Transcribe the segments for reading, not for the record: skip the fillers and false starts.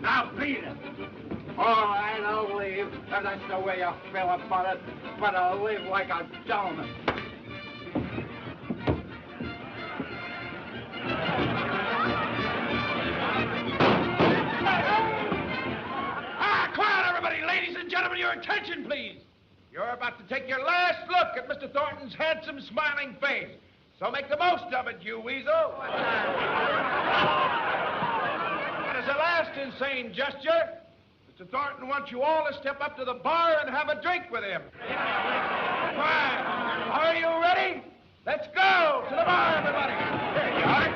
Now, beat it. Oh, I don't believe that that's the way you feel about it, but I'll live like a gentleman. Quiet, everybody. Ladies and gentlemen, your attention, please. You're about to take your last look at Mr. Thornton's handsome, smiling face. So make the most of it, you weasel. And as a last insane gesture, Mr. Thornton wants you all to step up to the bar and have a drink with him. Fine. Are you ready? Let's go to the bar, everybody. Here you are.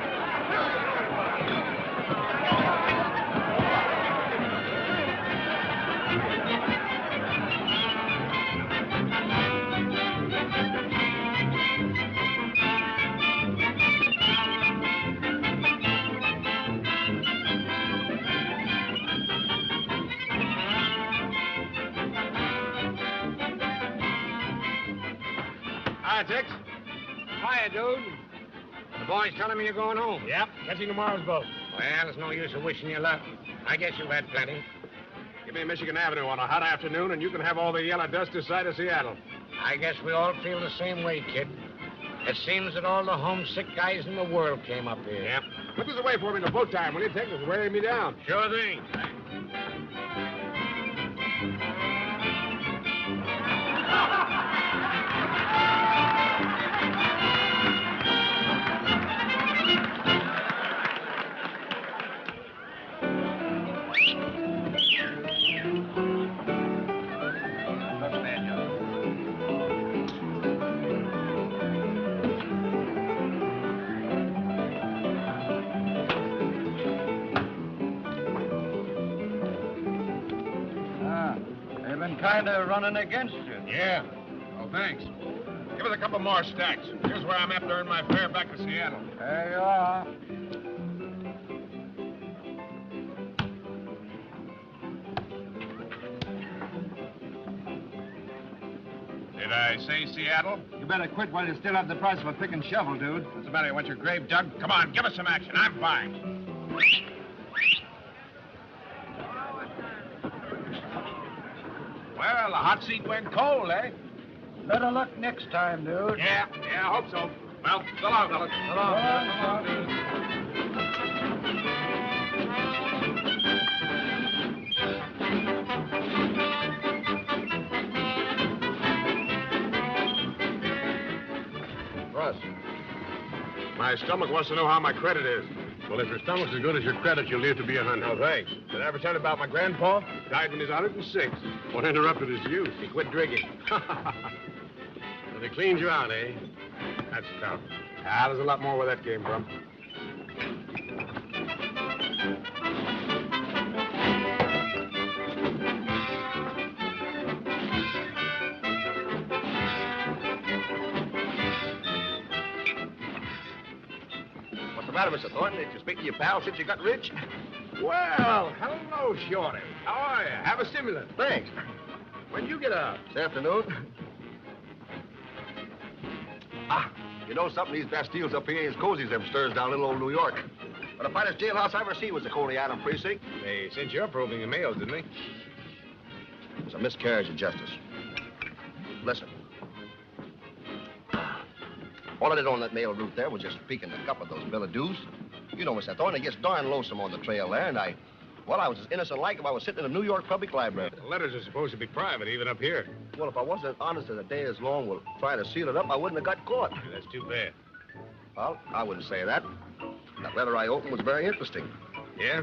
Hi, Tex. Hiya, dude. The boys telling me you're going home. Yep, catching tomorrow's boat. Well, there's no use of wishing you luck. I guess you've had plenty. Give me Michigan Avenue on a hot afternoon, and you can have all the yellow dust this side of Seattle. I guess we all feel the same way, kid. It seems that all the homesick guys in the world came up here. Yep. Put this away for me in the boat time, will you, Tex? It's wearing me down. Sure thing. Kind of running against you. Yeah. Oh, thanks. Give us a couple more stacks. Here's where I'm after earning my fare back to Seattle. There you are. Did I say Seattle? You better quit while you still have the price of a pick and shovel, dude. What's the matter? You want your grave dug? Come on, give us some action. I'm fine. Well, the hot seat went cold, eh? Better luck next time, dude. Yeah, I hope so. Well, so long, fellas. So long, dude. Russ, my stomach wants to know how my credit is. Well, if your stomach's as good as your credit, you'll live to be 100. Oh, thanks. Did I ever tell you about my grandpa? Died when he was 106. What interrupted his youth? He quit drinking. So they cleaned you out, eh? That's tough. Ah, there's a lot more where that came from. What's the matter, Mr. Thornton? Did you speak to your pal since you got rich? Well, hello, Shorty. How are you? Have a stimulant. Thanks. When'd you get out? This afternoon. You know something? These Bastilles up here ain't as cozy as them stirs down little old New York. But the finest jailhouse I ever seen was the Coney Island precinct. They sent you up roving the mails, didn't they? It was a miscarriage of justice. Listen. All I did on that mail route there was just peek in the cup of those billet doux. You know, Mr. Thornton, it gets darn lonesome on the trail there, and I was as innocent like if I was sitting in the New York Public Library. The letters are supposed to be private, even up here. Well, if I wasn't honest as a day is long with trying to seal it up, I wouldn't have got caught. That's too bad. Well, I wouldn't say that. That letter I opened was very interesting. Yeah?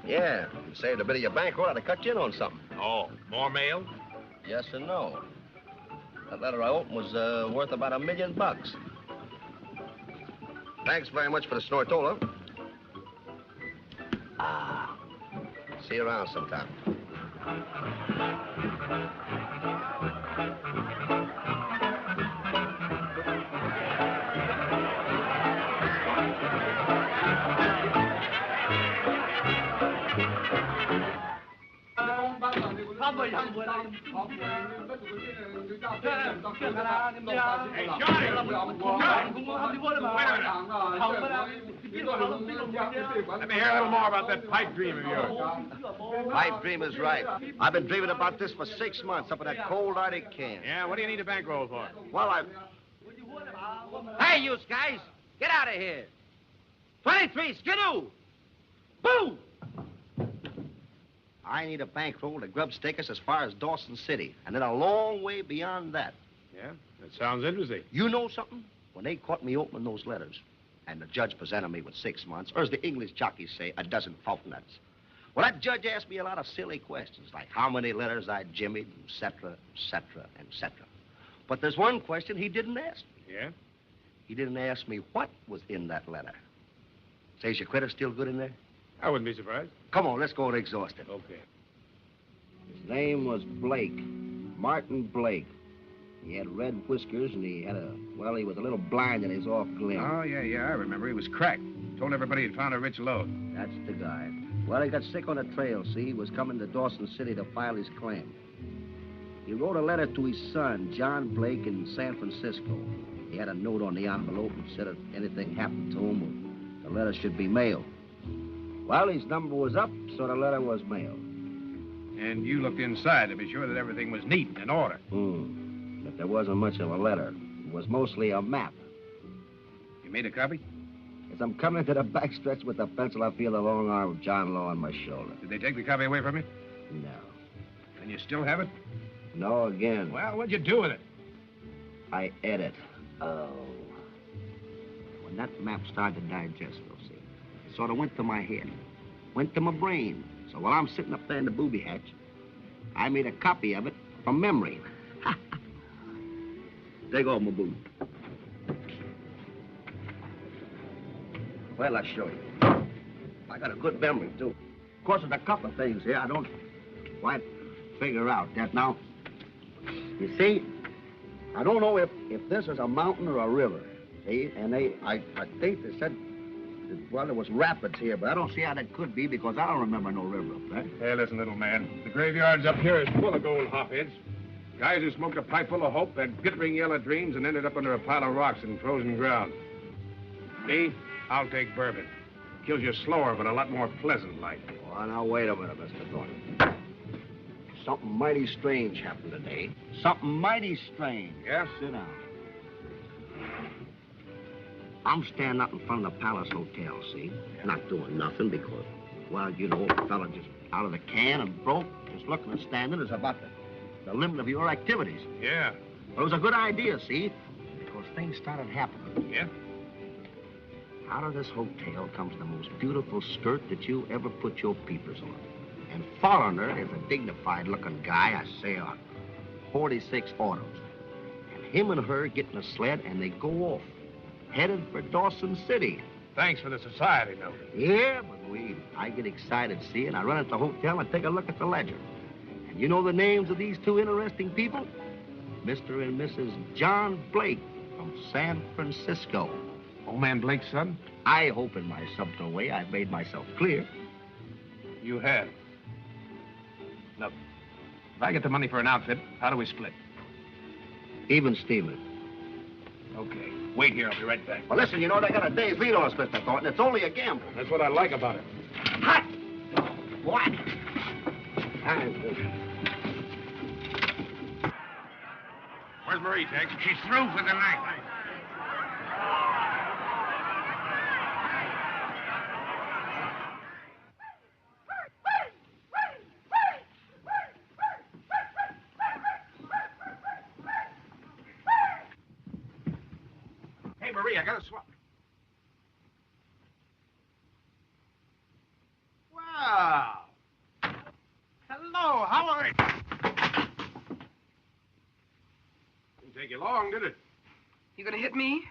Yeah. You saved a bit of your bankroll. I'd have cut you in on something. Oh, more mail? Yes and no. That letter I opened was worth about $1 million. Thanks very much for the snortola. See you around sometime. Let me hear a little more about that pipe dream of yours. Pipe dream is right. I've been dreaming about this for 6 months up in that cold Arctic can. Yeah, what do you need a bankroll for? Well, Hey, you guys, get out of here. 23, skidoo. Boo! I need a bankroll to grub stake us as far as Dawson City, and then a long way beyond that. Yeah, that sounds interesting. You know something? When they caught me opening those letters, and the judge presented me with 6 months, or as the English jockeys say, a dozen fortnights. Well, that judge asked me a lot of silly questions, like how many letters I jimmied, et cetera, et cetera, et cetera. But there's one question he didn't ask me. Yeah? He didn't ask me what was in that letter. Say, is your credit still good in there? I wouldn't be surprised. Come on, let's go and exhaust it. Okay. His name was Blake. Martin Blake. He had red whiskers, and he was a little blind in his off limb. Oh, yeah, I remember. He was cracked. Told everybody he'd found a rich lode. That's the guy. Well, he got sick on the trail, see? He was coming to Dawson City to file his claim. He wrote a letter to his son, John Blake, in San Francisco. He had a note on the envelope and said if anything happened to him, the letter should be mailed. Well, his number was up, so the letter was mailed. And you looked inside to be sure that everything was neat and in order. But there wasn't much of a letter. It was mostly a map. You made a copy? As I'm coming to the backstretch with the pencil, I feel the long arm of John Law on my shoulder. Did they take the copy away from you? No. And you still have it? No again. Well, what'd you do with it? I ate it. Oh. When that map started to digest, though, see, it sort of went to my head, went to my brain. So while I'm sitting up there in the booby hatch, I made a copy of it from memory. Take off my boot. Well, I'll show you. I got a good memory, too. Of course, there's a couple of things here I don't quite figure out that now. You see, I don't know if this is a mountain or a river, see? And I think they said, well, there was rapids here, but I don't see how that could be because I don't remember no river up there. Hey, listen, little man. The graveyards up here is full of gold hopheads. Guys who smoked a pipe full of hope, had glittering yellow dreams, and ended up under a pile of rocks in frozen ground. Me, I'll take bourbon. Kills you slower, but a lot more pleasant like. Well, now, wait a minute, Mr. Thornton. Something mighty strange happened today. Something mighty strange. Yeah? Sit down. I'm standing up in front of the Palace Hotel, see? Not doing nothing because, well, you know, a fella just out of the can and broke, just looking and standing is about the limit of your activities. Yeah. But it was a good idea, see? Because things started happening. Yeah? Out of this hotel comes the most beautiful skirt that you ever put your peepers on. And Foreigner is a dignified-looking guy, I say, on 46 autos. And him and her get in a sled, and they go off, headed for Dawson City. Thanks for the society note. Yeah, but I get excited, see, and I run at the hotel and take a look at the ledger. And you know the names of these two interesting people? Mr. and Mrs. John Blake from San Francisco. Old man Blake's son? I hope in my subtle way I've made myself clear. You have. Look, if I get the money for an outfit, how do we split? Even Steven. Okay. Wait here, I'll be right back. Well, listen, you know, they got a day's lead on us, Mr. Thornton. It's only a gamble. That's what I like about it. Hot! What? Where's Marie, Tex? She's through for the night. Hey, Marie, I got a swap. Wow. Hello, how are you? Didn't take you long, did it? You gonna hit me?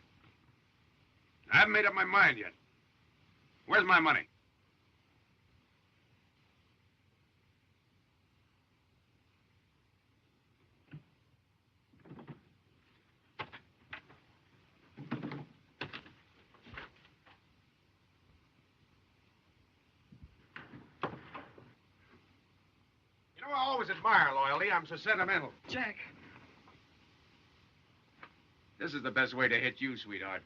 I haven't made up my mind yet. Where's my money? You know, I always admire loyalty. I'm so sentimental. Jack. This is the best way to hit you, sweetheart.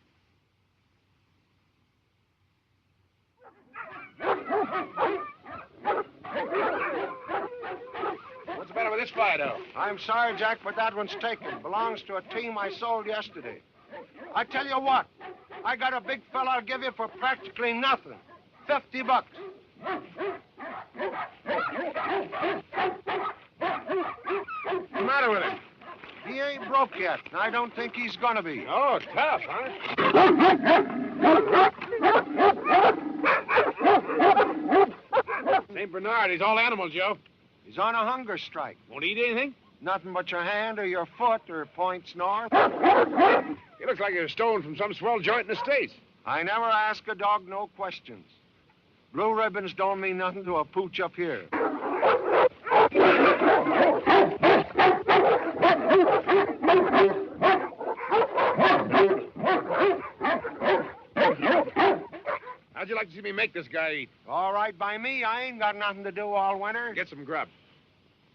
What's the matter with this Fido? I'm sorry, Jack, but that one's taken. Belongs to a team I sold yesterday. I tell you what, I got a big fella I'll give you for practically nothing. $50. What's the matter with him? He ain't broke yet, and I don't think he's gonna be. Oh, tough, huh? St. Bernard, he's all animals, Joe. He's on a hunger strike. Won't eat anything? Nothing but your hand or your foot or points north. He looks like he was stolen from some swell joint in the States. I never ask a dog no questions. Blue ribbons don't mean nothing to a pooch up here. How'd you like to see me make this guy eat? All right by me. I ain't got nothing to do all winter. Get some grub.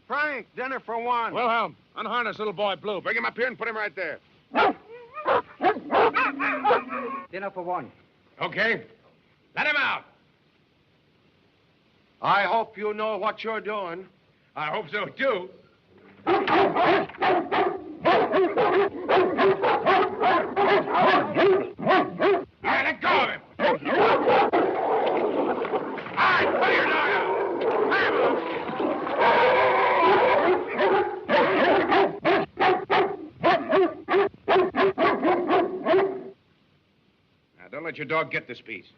Frank, dinner for one. Wilhelm, unharness little boy Blue. Bring him up here and put him right there. Dinner for one. Okay. Let him out. I hope you know what you're doing. I hope so, too. All right, let go of him. All right, put your dog out. Let him out. Now, don't let your dog get this piece.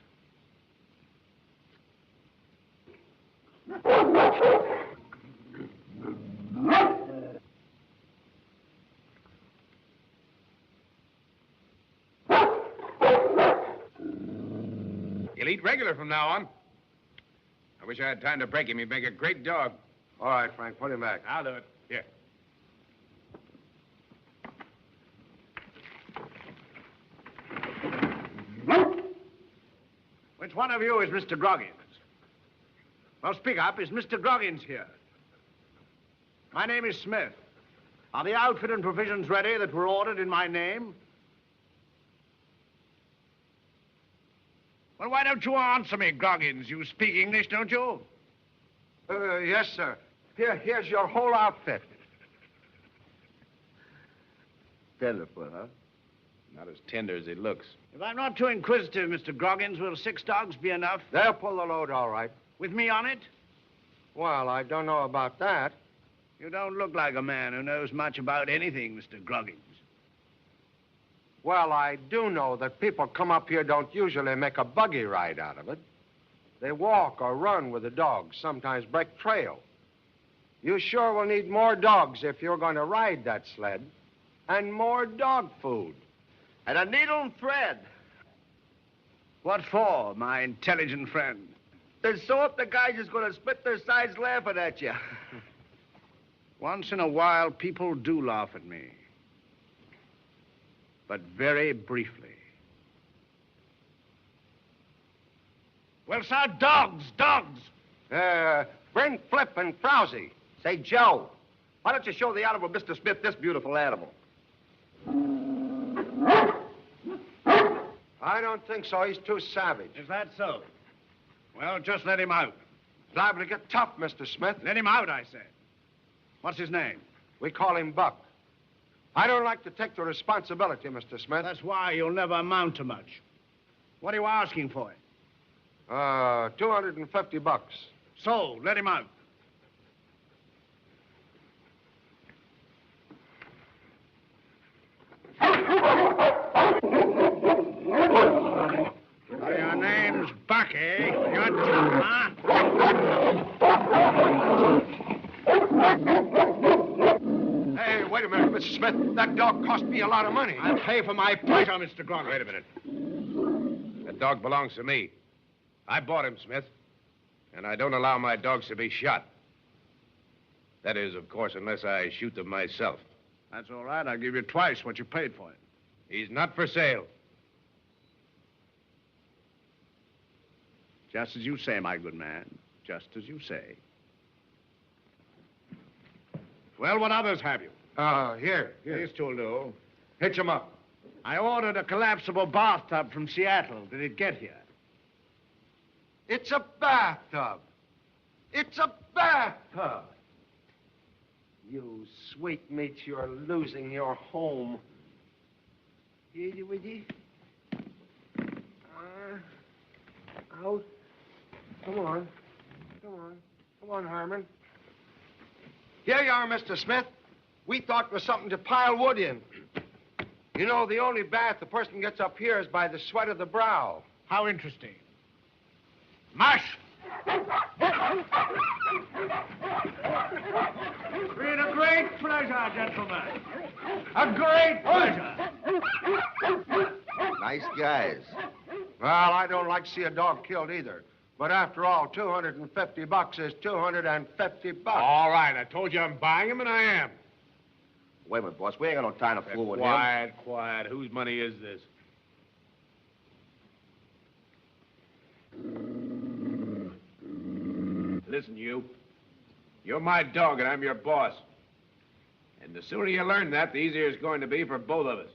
He'll eat regular from now on. I wish I had time to break him. He'd make a great dog. All right, Frank, put him back. I'll do it. Here. Which one of you is Mr. Groggins? Well, speak up. Is Mr. Groggins here? My name is Smith. Are the outfit and provisions ready that were ordered in my name? Well, why don't you answer me, Groggins? You speak English, don't you? Yes, sir. Here's your whole outfit. Tenderfoot, huh? Not as tender as he looks. If I'm not too inquisitive, Mr. Groggins, will 6 dogs be enough? They'll pull the load all right. With me on it? Well, I don't know about that. You don't look like a man who knows much about anything, Mr. Groggins. Well, I do know that people come up here don't usually make a buggy ride out of it. They walk or run with the dogs, sometimes break trail. You sure will need more dogs if you're going to ride that sled. And more dog food. And a needle and thread. What for, my intelligent friend? To sew up the guys who's going to split their sides laughing at you. Once in a while, people do laugh at me. But very briefly. Well, sir, dogs! Bring Flip and Frowsy. Say, Joe, why don't you show the Honorable Mr. Smith this beautiful animal? I don't think so. He's too savage. Is that so? Well, just let him out. Liable to get tough, Mr. Smith. Let him out, I said. What's his name? We call him Buck. I don't like to take the responsibility, Mr. Smith. That's why you'll never amount to much. What are you asking for him? $250. So, let him out. Your name's Buck, eh? You're tough, huh? Hey, wait a minute, Mr. Smith. That dog cost me a lot of money. I'll pay for my pleasure, Mr. Groggins. Wait a minute. That dog belongs to me. I bought him, Smith. And I don't allow my dogs to be shot. That is, of course, unless I shoot them myself. That's all right. I'll give you twice what you paid for him. He's not for sale. Just as you say, my good man. Just as you say. Well, what others have you? Here. These two'll do. Hitch him up. I ordered a collapsible bathtub from Seattle. Did it get here? It's a bathtub. It's a bathtub. You sweetmeats, you're losing your home. Out. Come on. Come on. Come on, Herman. Here you are, Mr. Smith. We thought it was something to pile wood in. You know, the only bath the person gets up here is by the sweat of the brow. How interesting. Mush! Been a great pleasure, gentlemen. A great pleasure. Nice guys. Well, I don't like to see a dog killed either. But after all, $250 is $250. All right, I told you I'm buying him, and I am. Wait a minute, boss. We ain't got no time to fool with him. Quiet, quiet. Whose money is this? Listen, you. You're my dog, and I'm your boss. And the sooner you learn that, the easier it's going to be for both of us.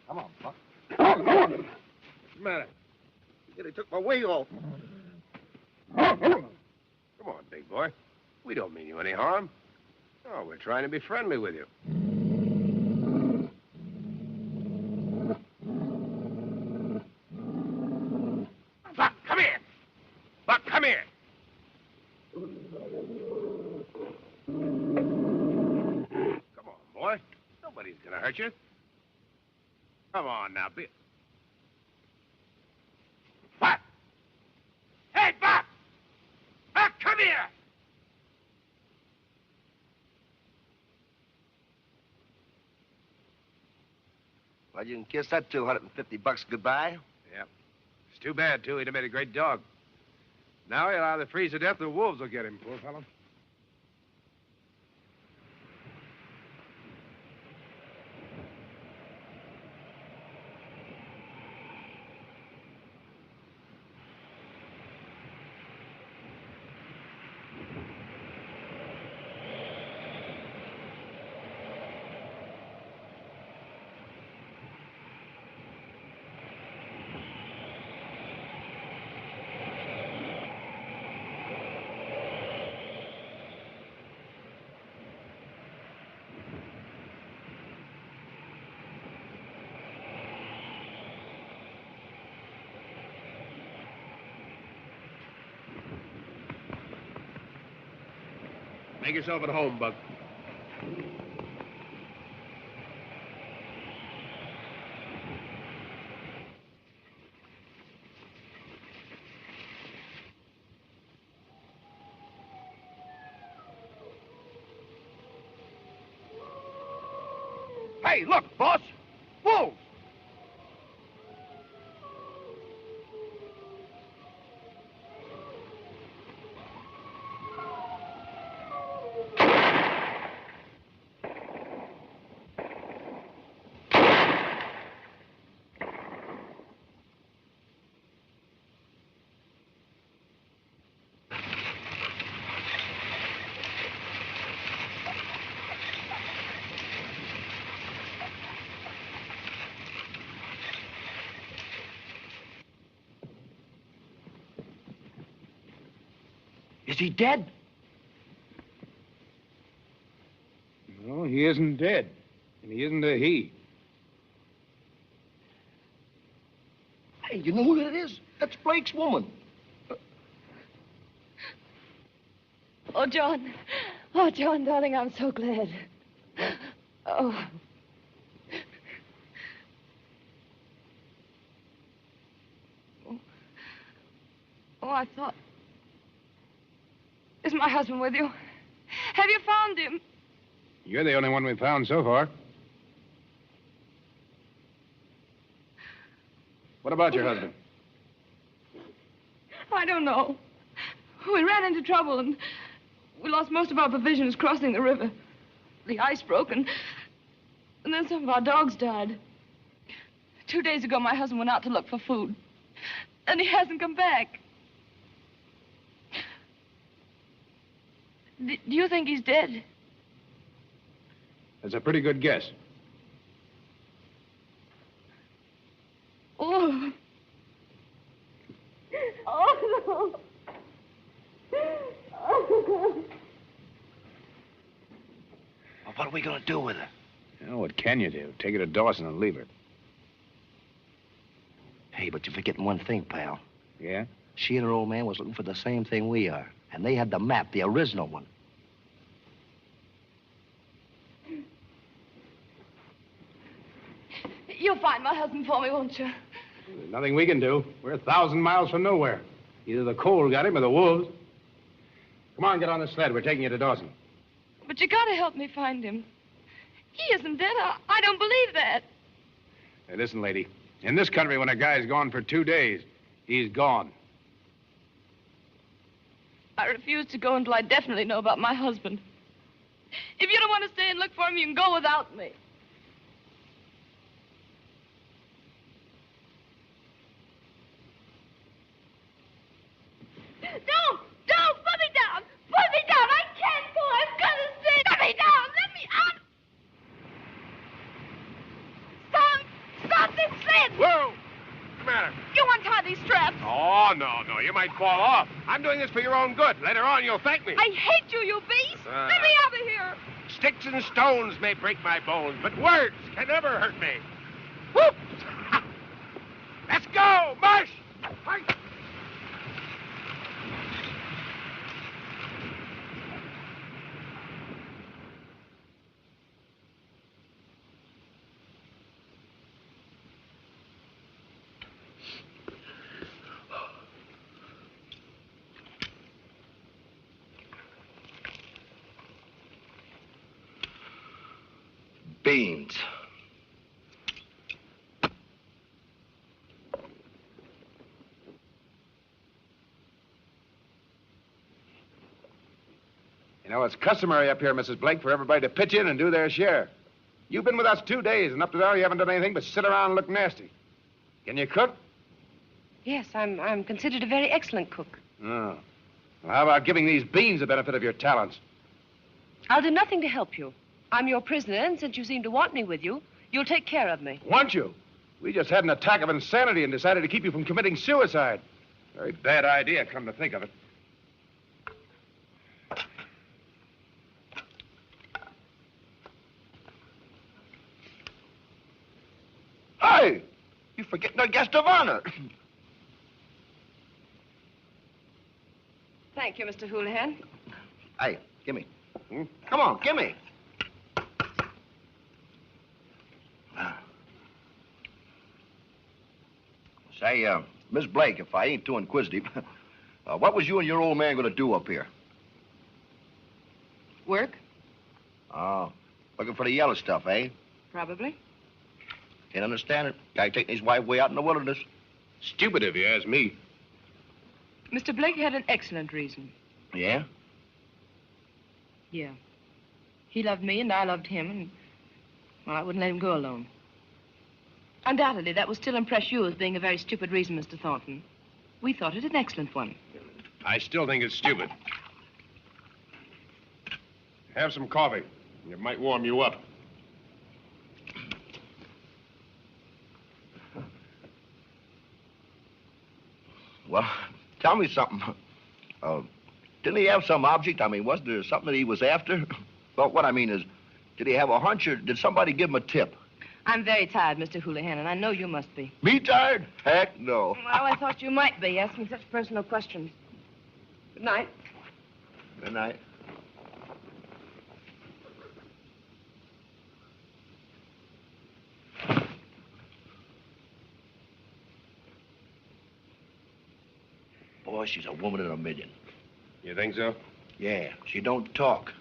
Come on, Buck. What's the matter? They took my wig off. Come on, big boy. We don't mean you any harm. Oh, we're trying to be friendly with you. Buck, come here. Buck, come here. Come on, boy. Nobody's gonna hurt you. Come on now, be... Buck! Hey, Buck! Buck, come here! Well, you can kiss that $250 goodbye. Yep. It's too bad, too. He'd have made a great dog. Now he'll either freeze to death or the wolves will get him, poor fellow. Make yourself at home, Buck. Hey, look, boss. Wolves. Is he dead? No, he isn't dead. And he isn't a he. Hey, you know who that is? That's Blake's woman. Oh, John. Oh, John, darling, I'm so glad. Oh. Oh, I thought... Is my husband with you? Have you found him? You're the only one we've found so far. What about your husband? I don't know. We ran into trouble and we lost most of our provisions crossing the river. The ice broke and then some of our dogs died. 2 days ago, my husband went out to look for food. And he hasn't come back. Do you think he's dead? That's a pretty good guess. Oh. Oh, no. Oh. Well, what are we going to do with her? Well, what can you do? Take her to Dawson and leave her. Hey, but you're forgetting one thing, pal. Yeah? She and her old man was looking for the same thing we are. And they had the map, the original one. You'll find my husband for me, won't you? There's nothing we can do. We're 1,000 miles from nowhere. Either the cold got him or the wolves. Come on, get on the sled. We're taking you to Dawson. But you gotta help me find him. He isn't dead. I don't believe that. Hey, listen, lady. In this country, when a guy's gone for 2 days, he's gone. I refuse to go until I definitely know about my husband. If you don't want to stay and look for him, you can go without me. Don't! Put me down! Put me down! I can't go! I'm gonna stay! Put me down! Let me out! Stop this sled! Whoa! What's the matter? You untie these straps. Oh, no. You might fall off. I'm doing this for your own good. Later on, you'll thank me. I hate you, you beast! Let me out of here! Sticks and stones may break my bones, but words can never hurt me. Whoop! Let's go! March! March! Beans. You know, it's customary up here, Mrs. Blake, for everybody to pitch in and do their share. You've been with us 2 days, and up to now you haven't done anything but sit around and look nasty. Can you cook? Yes, I'm considered a very excellent cook. Oh. Well, how about giving these beans the benefit of your talents? I'll do nothing to help you. I'm your prisoner, and since you seem to want me with you, you'll take care of me. Want you? We just had an attack of insanity and decided to keep you from committing suicide. Very bad idea, come to think of it. Hey! You're forgetting our guest of honor. Thank you, Mr. Houlihan. Hey, gimme. Come on, gimme. Say, Miss Blake, if I ain't too inquisitive, what was you and your old man going to do up here? Work? Oh, looking for the yellow stuff, eh? Probably. Can't understand it. Guy taking his wife way out in the wilderness. Stupid if you ask me. Mr. Blake had an excellent reason. Yeah? Yeah. He loved me and I loved him, and, well, I wouldn't let him go alone. Undoubtedly, that will still impress you as being a very stupid reason, Mr. Thornton. We thought it an excellent one. I still think it's stupid. Have some coffee. It might warm you up. Well, tell me something. Didn't he have some object? I mean, wasn't there something that he was after? Well, what I mean is, did he have a hunch or did somebody give him a tip? I'm very tired, Mr. Houlihan, and I know you must be. Me tired? Heck no. Well, I thought you might be, asking such personal questions. Good night. Good night. Boy, she's a woman in a million. You think so? Yeah, she don't talk.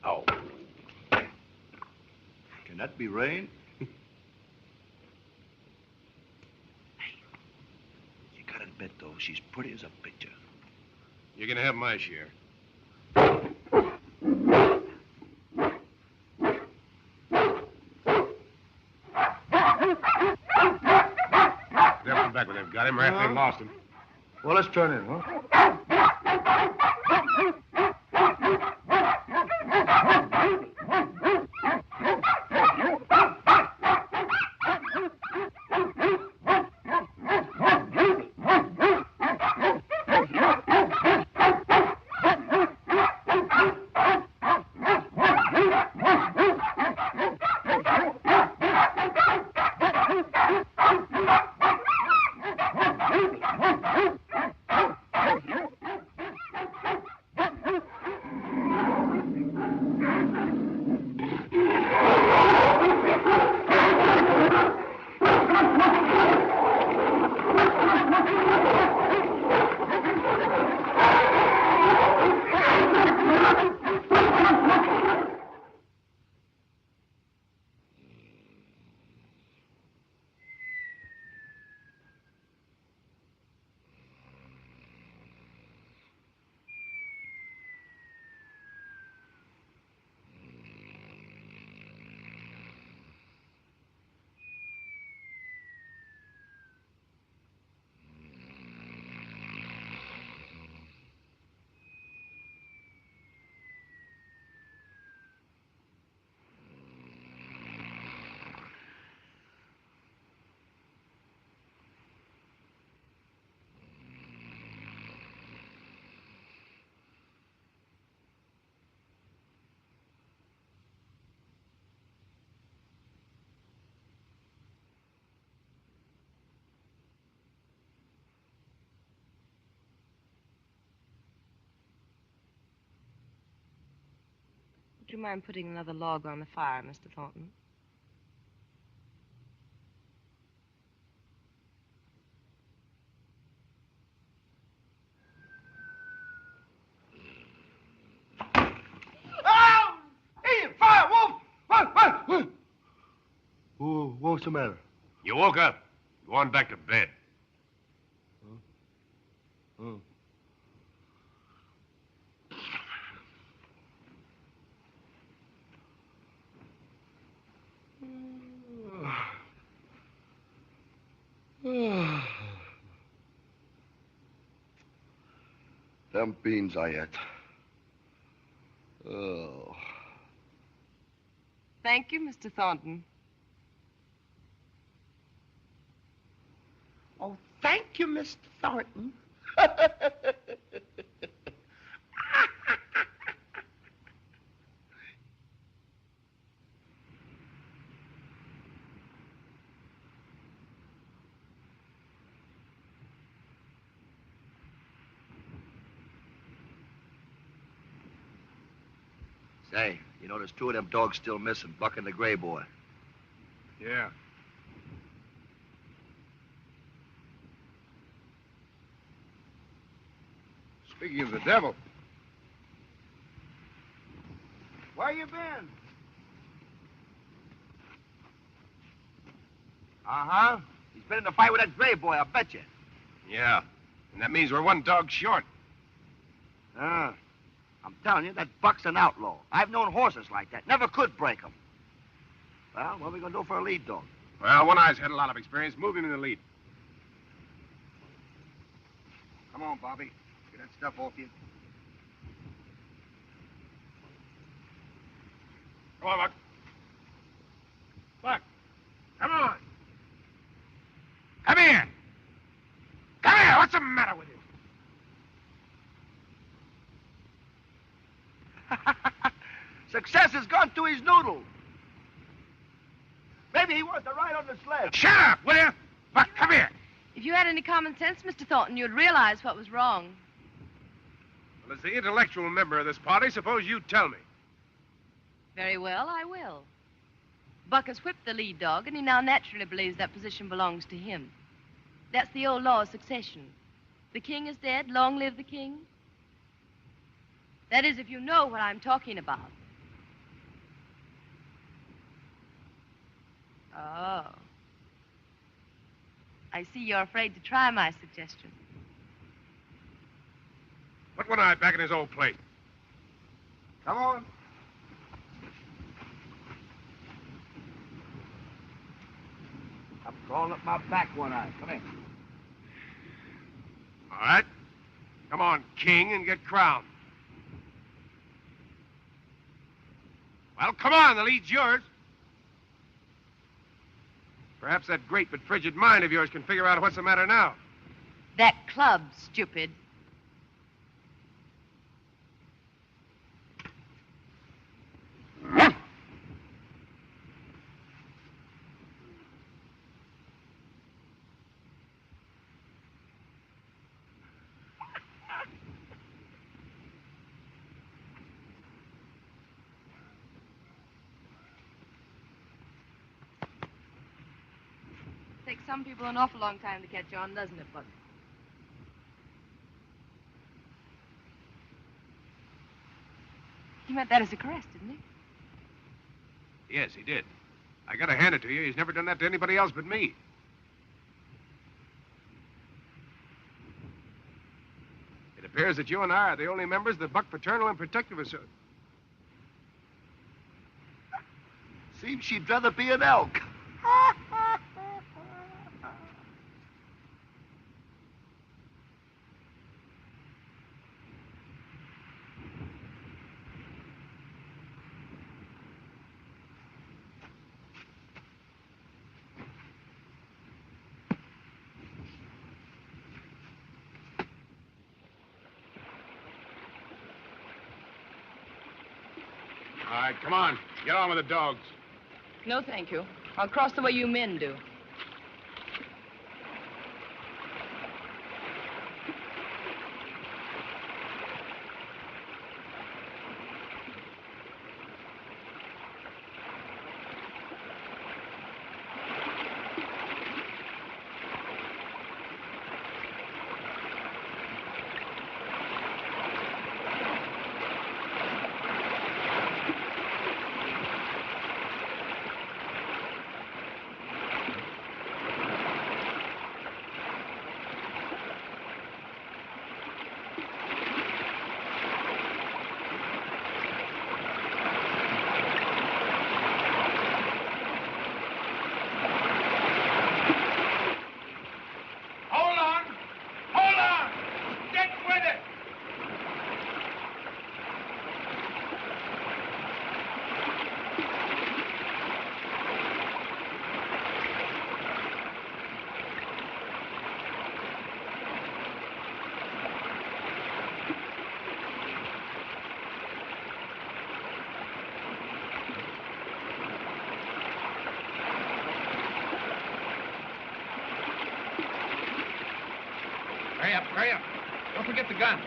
Oh. Can that be rain? Hey, you gotta admit, though, she's pretty as a picture. You're gonna have my share. They'll come back when they've got him, or after they've lost him. Well, let's turn in, huh? Would you mind putting another log on the fire, Mr. Thornton? Oh! Hey, fire, Wolf! What? What's the matter? You woke up. Go on back to bed. Oh. Them beans I ate. Oh. Thank you, Mr. Thornton. Oh, thank you, Mr. Thornton. Say, you know, there's two of them dogs still missing, Buck and the Gray Boy. Yeah. Speaking of the devil. Where you been? Uh-huh. He's been in a fight with that Gray Boy, I bet you. Yeah. And that means we're one dog short. I'm telling you, that Buck's an outlaw. I've known horses like that. Never could break them. Well, what are we going to do for a lead dog? Well, One Eye's had a lot of experience. Move him in the lead. Come on, Bobby. Get that stuff off you. Come on, Buck. Buck, come on. Come here. Come here. What's the matter with you? Success has gone to his noodle. Maybe he wants to ride on the sled. Shut up, will you? Buck, come here. If you had any common sense, Mr. Thornton, you'd realize what was wrong. Well, as the intellectual member of this party, suppose you tell me. Very well, I will. Buck has whipped the lead dog, and he now naturally believes that position belongs to him. That's the old law of succession. The king is dead, long live the king. That is, if you know what I'm talking about. Oh. I see you're afraid to try my suggestion. Put one eye back in his old plate. Come on. I'm crawling up my back one eye. Come here. All right. Come on, king, and get crowned. Well, come on, the lead's yours. Perhaps that great but frigid mind of yours can figure out what's the matter now. That club, stupid. Takes some people an awful long time to catch on, doesn't it, Buck? He meant that as a caress, didn't he? Yes, he did. I gotta hand it to you. He's never done that to anybody else but me. It appears that you and I are the only members of the Buck Fraternal and Protective Association. Seems she'd rather be an elk. All right, come on. Get on with the dogs. No, thank you. I'll cross the way you men do. Hurry up, hurry up. Don't forget the gun.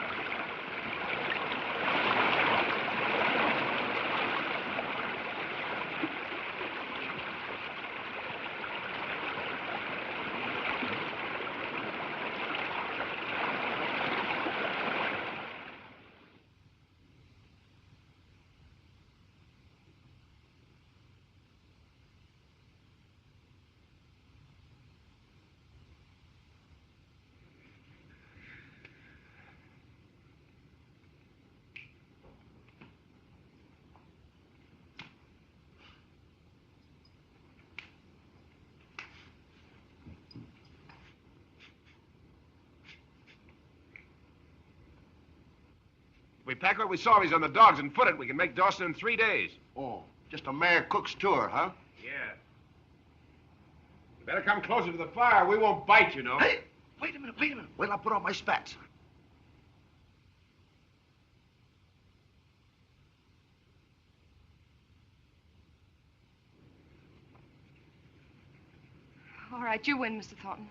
We pack what we saw on the dogs and foot it. We can make Dawson in 3 days. Oh, just a Mayor Cook's tour, huh? Yeah. You better come closer to the fire. We won't bite, you know. Hey, wait a minute. Wait till I put on my spats. All right, you win, Mr. Thornton.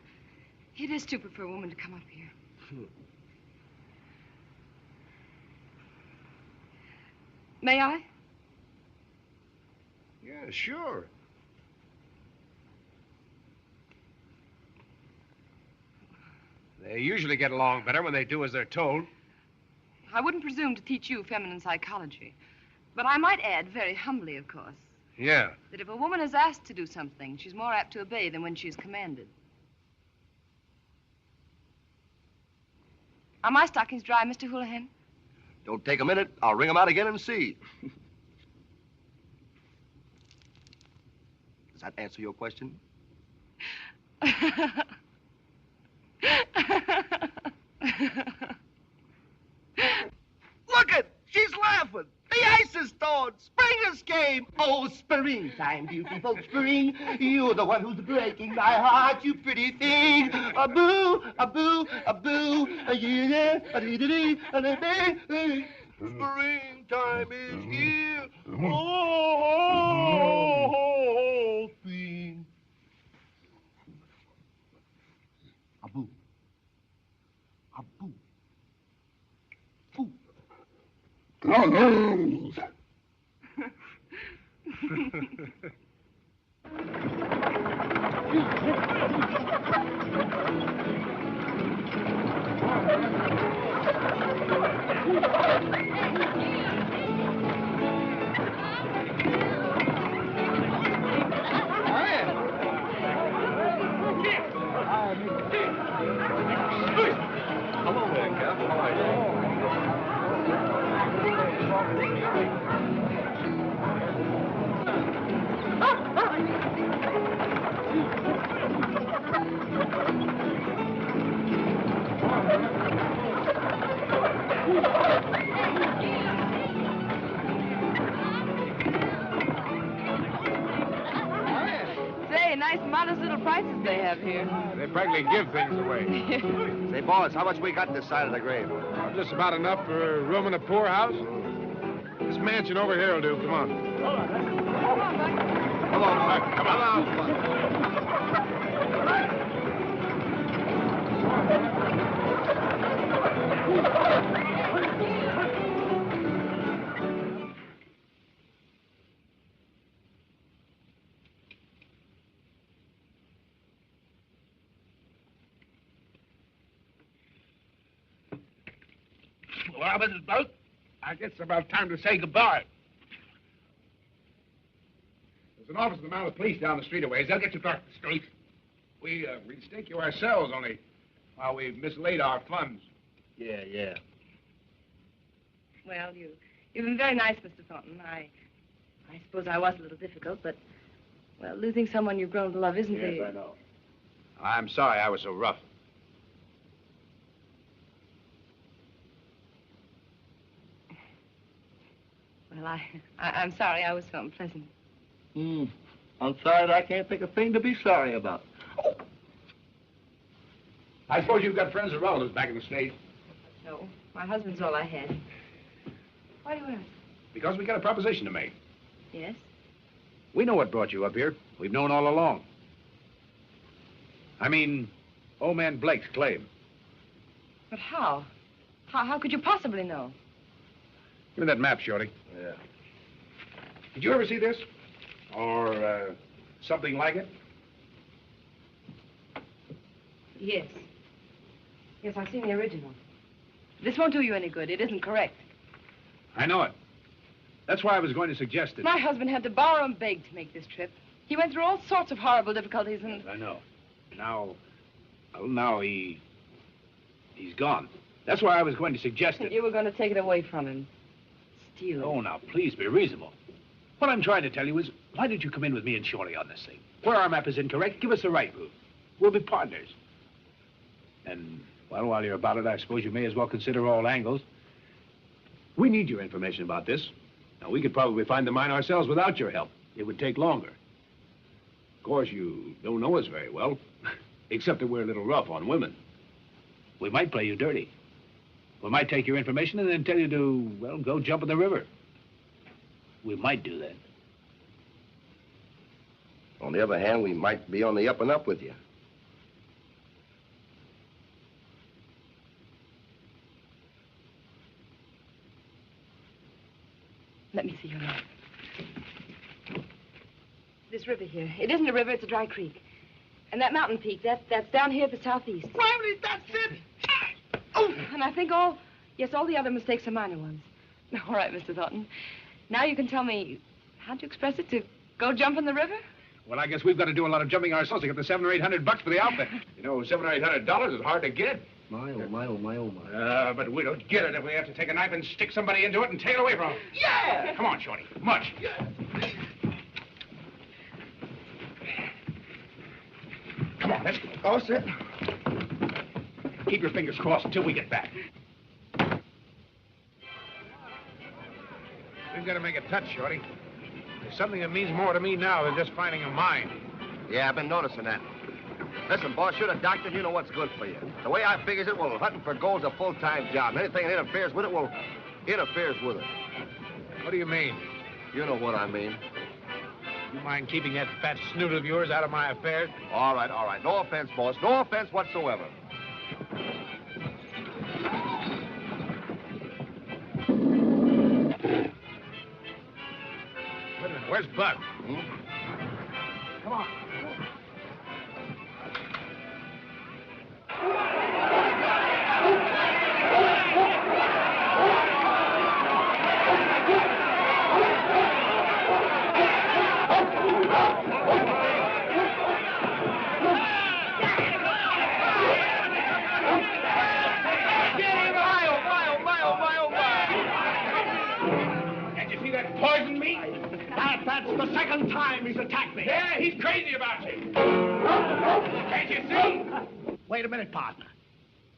It is stupid for a woman to come up here. May I? Yeah, sure. They usually get along better when they do as they're told. I wouldn't presume to teach you feminine psychology. But I might add, very humbly, of course, Yeah. that if a woman is asked to do something, she's more apt to obey than when she's commanded. Are my stockings dry, Mr. Houlihan? Don't take a minute. I'll wring them out again and see. Does that answer your question? Look it! She's laughing. The ice is thawed. Spring has came. Oh, springtime, beautiful spring. You're the one who's breaking my heart, you pretty thing. A boo, a boo, a boo. Springtime is here. Oh, spring. A boo. A boo. Boo. Hello there, Cap. How are you? Say, nice modest little prices they have here. They practically give things away. Say, boss, how much we got this side of the grave? Just about enough for a room in a poorhouse. This mansion over here will do. Come on. Come on, Clark. Come on. Well, Mrs. Boat, I guess it's about time to say goodbye. There's an office of the mounted police down the street a ways. They'll get you back to the street. We'd stake you ourselves, only while we've mislaid our funds. Yeah. Well, you've been very nice, Mr. Thornton. I suppose I was a little difficult, but, well, losing someone you've grown to love isn't the... Yes, I know. I'm sorry I was so rough. Well, I'm sorry I was so unpleasant. I'm sorry that I can't think of a thing to be sorry about. I suppose you've got friends or relatives back in the States. No, my husband's all I had. Why do you ask? Because we got a proposition to make. Yes? We know what brought you up here. We've known all along. I mean, old man Blake's claim. But how? How could you possibly know? Give me that map, Shorty. Yeah. Did you ever see this? Or, something like it? Yes. Yes, I've seen the original. This won't do you any good. It isn't correct. I know it. That's why I was going to suggest it. My husband had to borrow and beg to make this trip. He went through all sorts of horrible difficulties and... I know. Now he's gone. That's why I was going to suggest it. You were going to take it away from him. Steal it. Oh, now, please be reasonable. What I'm trying to tell you is, why did you come in with me and Shorty on this thing? Where our map is incorrect, give us the right route. We'll be partners. And, well, while you're about it, I suppose you may as well consider all angles. We need your information about this. Now, we could probably find the mine ourselves without your help. It would take longer. Of course, you don't know us very well, except that we're a little rough on women. We might play you dirty. We might take your information and then tell you to, well, go jump in the river. We might do that. On the other hand, we might be on the up and up with you. Let me see your map. This river here. It isn't a river, it's a dry creek. And that mountain peak, that's down here at the southeast. Riley, that's it! Oh, and I think all the other mistakes are minor ones. All right, Mr. Thornton. Now you can tell me, how'd you express it, to go jump in the river? Well, I guess we've got to do a lot of jumping ourselves to get the $700 or $800 for the outfit. You know, $700 or $800 is hard to get. My, oh, my, oh, my, oh, my. But we don't get it if we have to take a knife and stick somebody into it and take it away from them. Yeah! Come on, Shorty. Much. Come on, let's go. All set. Keep your fingers crossed until we get back. We've got to make a touch, Shorty. There's something that means more to me now than just finding a mine. Yeah, I've been noticing that. Listen, boss, you're the doctor, you know what's good for you. The way I figures it, well, hunting for gold's a full-time job. Anything that interferes with it, well, interferes with it. What do you mean? You know what I mean. You mind keeping that fat snoot of yours out of my affairs? All right, all right. No offense, boss. No offense whatsoever. Wait a minute, where's Bud? Come on. Poison me? That's the second time he's attacked me. Yeah, he's crazy about you. Can't you see? Wait a minute, partner.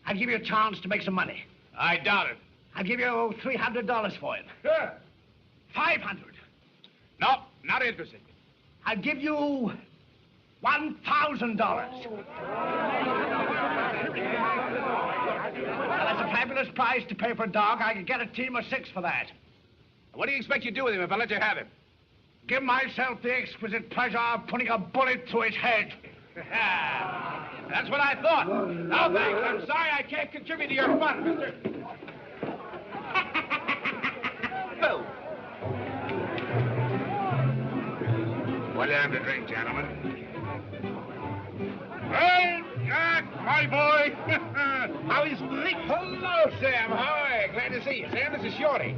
I'll give you a chance to make some money. I doubt it. I'll give you $300 for it. Sure. 500. No, not interested. I'll give you $1,000. Well, that's a fabulous price to pay for a dog. I could get a team of 6 for that. What do you expect you do with him if I let you have him? Give myself the exquisite pleasure of putting a bullet through his head. That's what I thought. No, thanks. I'm sorry I can't contribute to your fun, mister. Oh. What time to drink, gentlemen? Well, Jack, my boy. How is Nick? Hello, Sam. Hi. Glad to see you. Sam, this is Shorty.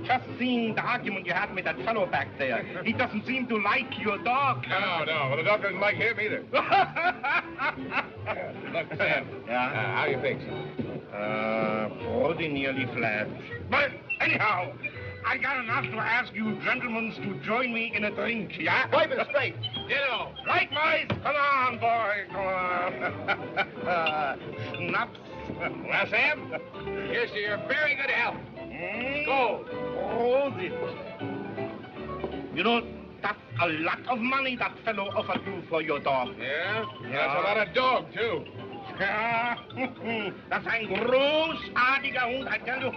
Just seen the argument you had with that fellow back there. He doesn't seem to like your dog. No. Well, the dog doesn't like him either. Look, Sam. Yeah? How you fix? Pretty nearly flat. But anyhow, I got enough to ask you gentlemen to join me in a drink, yeah? Wipe it straight. Ditto. Right, boys? Come on, boy. Come on. Snaps. Well, Sam, here's to your very good health. Go. Hold it. You know, that's a lot of money that fellow offered you for your dog. Yeah? That's a lot of dog, too. Das ist ein großartiger Hund, I tell you.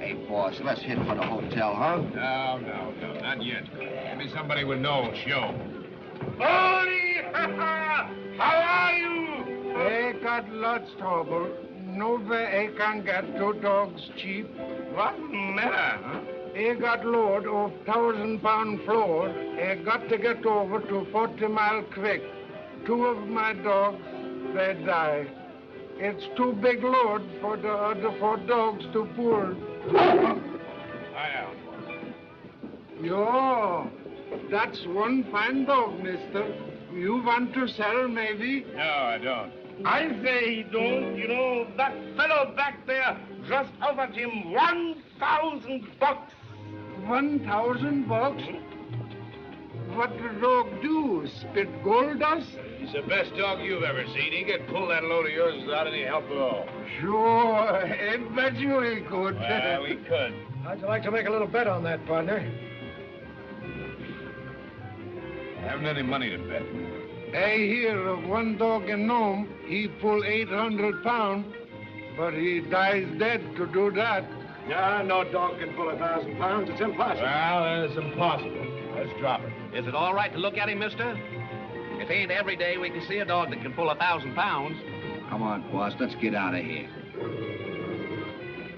Hey, boss, let's hit for the hotel, huh? No, not yet. Give me somebody with no show. Bonnie! How are you? I got lots trouble. No way I can get 2 dogs cheap. What matter? Huh? I got load of 1,000-pound flour. I got to get over to 40 Mile Creek. 2 of my dogs, they die. It's too big load for the other 4 dogs to pull. Yo, that's one fine dog, mister. You want to sell, maybe? No, I don't. I say he don't. You know, that fellow back there just offered him $1,000. $1,000? What the dog do? Spit gold dust? He's the best dog you've ever seen. He could pull that load of yours without any help at all. Sure, I bet you he could. Well, we could. How'd you like to make a little bet on that, partner? I haven't any money to bet. I hear of one dog in Nome. He pull 800 pounds, but he dies dead to do that. Yeah, no dog can pull 1,000 pounds. It's impossible. Well, then it's impossible. Let's drop it. Is it all right to look at him, mister? It ain't every day we can see a dog that can pull 1,000 pounds. Come on, boss. Let's get out of here.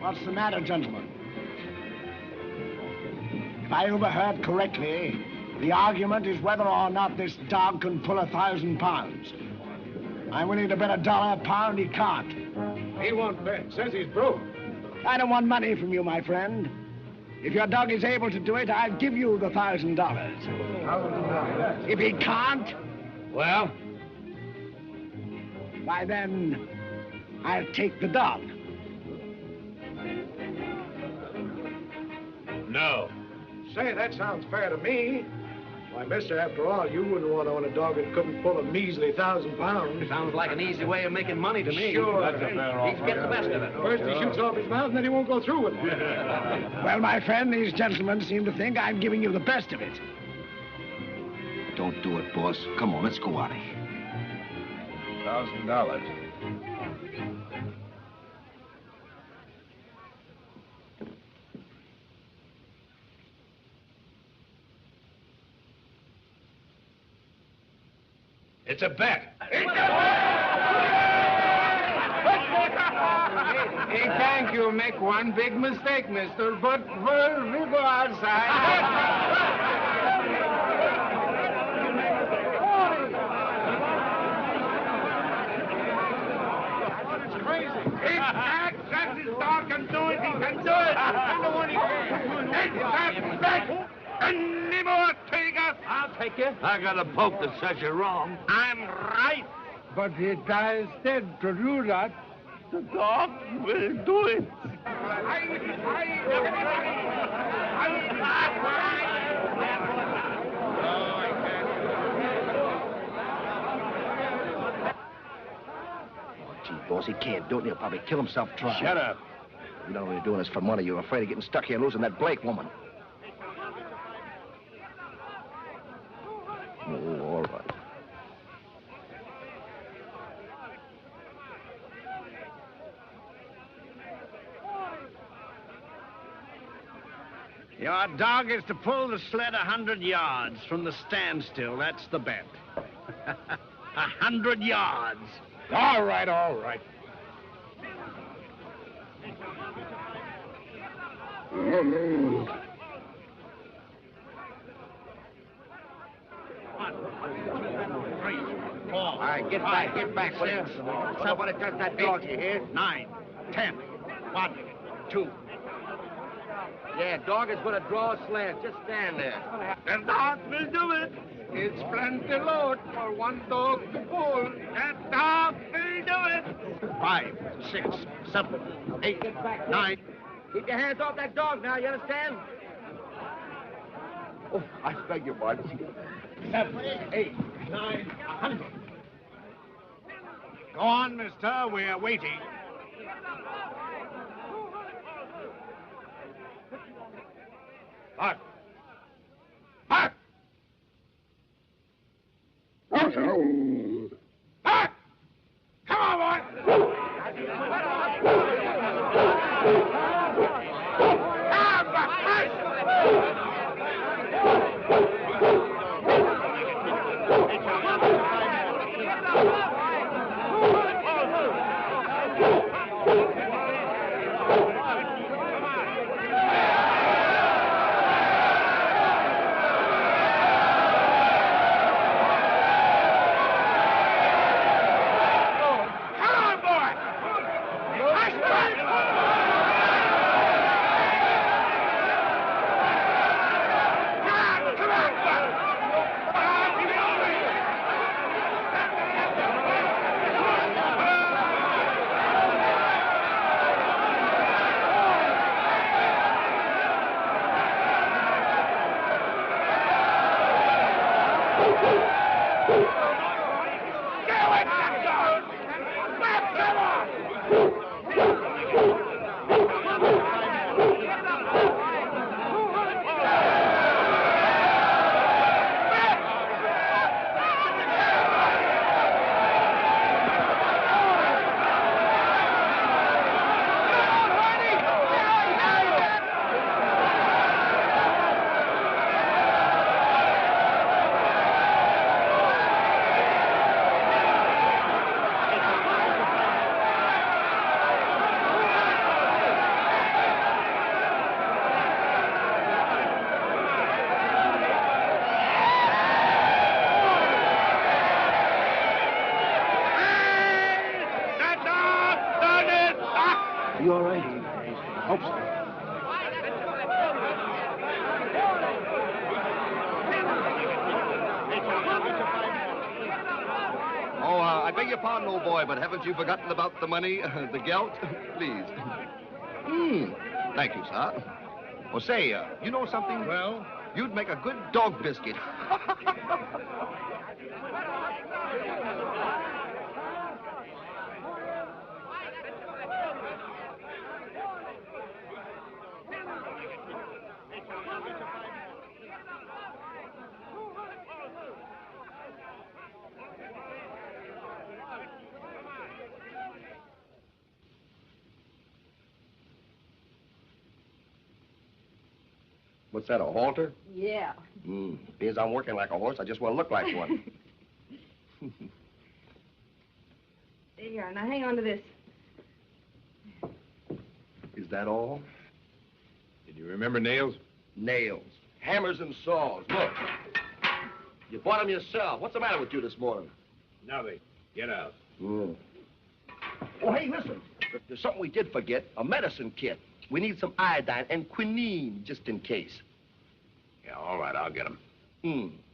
What's the matter, gentlemen? If I overheard correctly, the argument is whether or not this dog can pull 1,000 pounds. I'm willing to bet $1 a pound he can't. He won't bet. Says he's broke. I don't want money from you, my friend. If your dog is able to do it, I'll give you the $1,000. If he can't, Well? why then, I'll take the dog. No. Say, that sounds fair to me. Why, mister, after all, you wouldn't want to own a dog that couldn't pull a measly 1,000 pounds. Sounds like an easy way of making money to me. Sure. That's a fair He's getting the best of it. First he shoots off his mouth, and then he won't go through with it. Well, my friend, these gentlemen seem to think I'm giving you the best of it. Don't do it, boss. Come on, let's go out of here. $1,000. It's a bet. Hey, thank you. Make one big mistake, mister, but we'll go outside. It's crazy. That's his dog can do it. He can do it. I'm the one he can. That's any more takers? I'll take you. I got a poke that says you're wrong. I'm right. But it is said to do that. The dog will do it. Gee, boss, he can't do it. He'll probably kill himself trying. Shut up. You don't know you're doing this for money. You're afraid of getting stuck here and losing that Blake woman. Oh, all right. Your dog is to pull the sled 100 yards from the standstill. That's the bet. 100 yards. All right, all right. All right, get back, will you? Somebody touch that dog, you hear? 9, 10. 1, 2. Yeah, dog is going to draw a sled. Just stand there. The dog will do it. It's plenty load for one dog to pull. That dog will do it. 5, 6, 7, 8, 9. Keep your hands off that dog now, you understand? Oh, I beg your pardon. 7, 8, 9, 100. Go on, mister. We're waiting. Hark. Hark! Hark! Come on, boy! Hope so. Oh, I beg your pardon, old boy, but haven't you forgotten about the money, the gelt? Please. Thank you, sir. Well, say, you know something? Well? You'd make a good dog biscuit. What's that, a halter? Yeah. Means I'm working like a horse. I just want to look like one. There you are. Now hang on to this. Is that all? Did you remember nails? Nails. Hammers and saws. Look. You bought them yourself. What's the matter with you this morning? Nothing. Get out. Oh, hey, listen. There's something we did forget. A medicine kit. We need some iodine and quinine, just in case. Yeah, all right, I'll get them.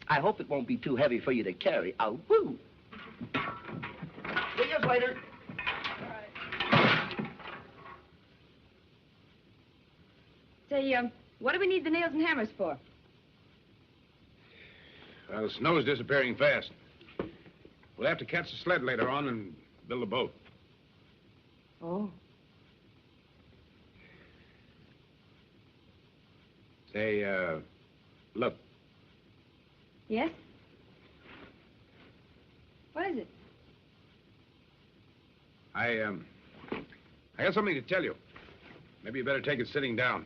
I hope it won't be too heavy for you to carry. Oh, woo. See you later. Say, what do we need the nails and hammers for? Well, the snow's disappearing fast. We'll have to catch the sled later on and build a boat. Oh. Say, look. Yes? What is it? I got something to tell you. Maybe you better take it sitting down.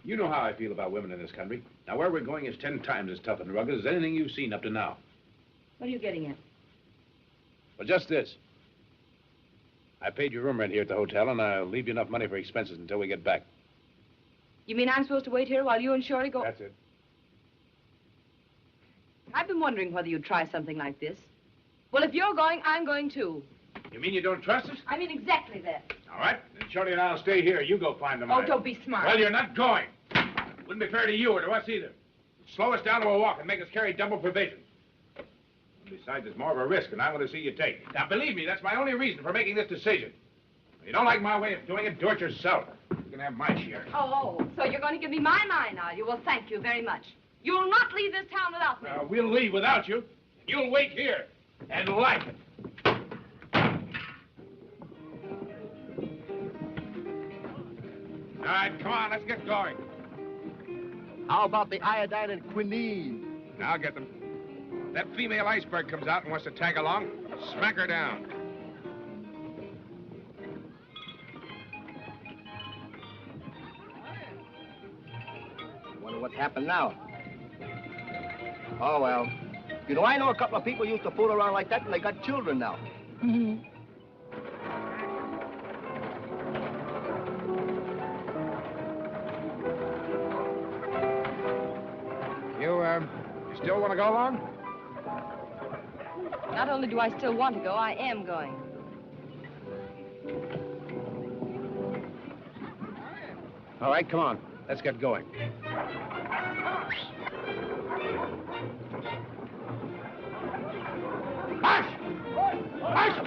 You know how I feel about women in this country. Now, where we're going is 10 times as tough and rugged as anything you've seen up to now. What are you getting at? Well, just this. I paid your room rent here at the hotel, and I'll leave you enough money for expenses until we get back. You mean I'm supposed to wait here while you and Shorty go... That's it. I've been wondering whether you'd try something like this. Well, if you're going, I'm going too. You mean you don't trust us? I mean exactly that. All right. Then Shorty and I'll stay here. You go find the money. Oh, don't be smart. Well, you're not going. Wouldn't be fair to you or to us either. Slow us down to a walk and make us carry double provisions. Besides, it's more of a risk than I want to see you take. Now, believe me, that's my only reason for making this decision. If you don't like my way of doing it, do it yourself. You can have my share. Oh, so you're going to give me my mind, are you? Well, thank you very much. You'll not leave this town without me. We'll leave without you. You'll wait here and like it. All right, come on, let's get going. How about the iodine and quinine? I'll get them. That female iceberg comes out and wants to tag along. Smack her down. Wonder what's happened now. Oh, well. You know, I know a couple of people used to fool around like that, and they got children now. You still want to go along? Not only do I still want to go, I am going. All right, come on. Let's get going. Hush! Hush!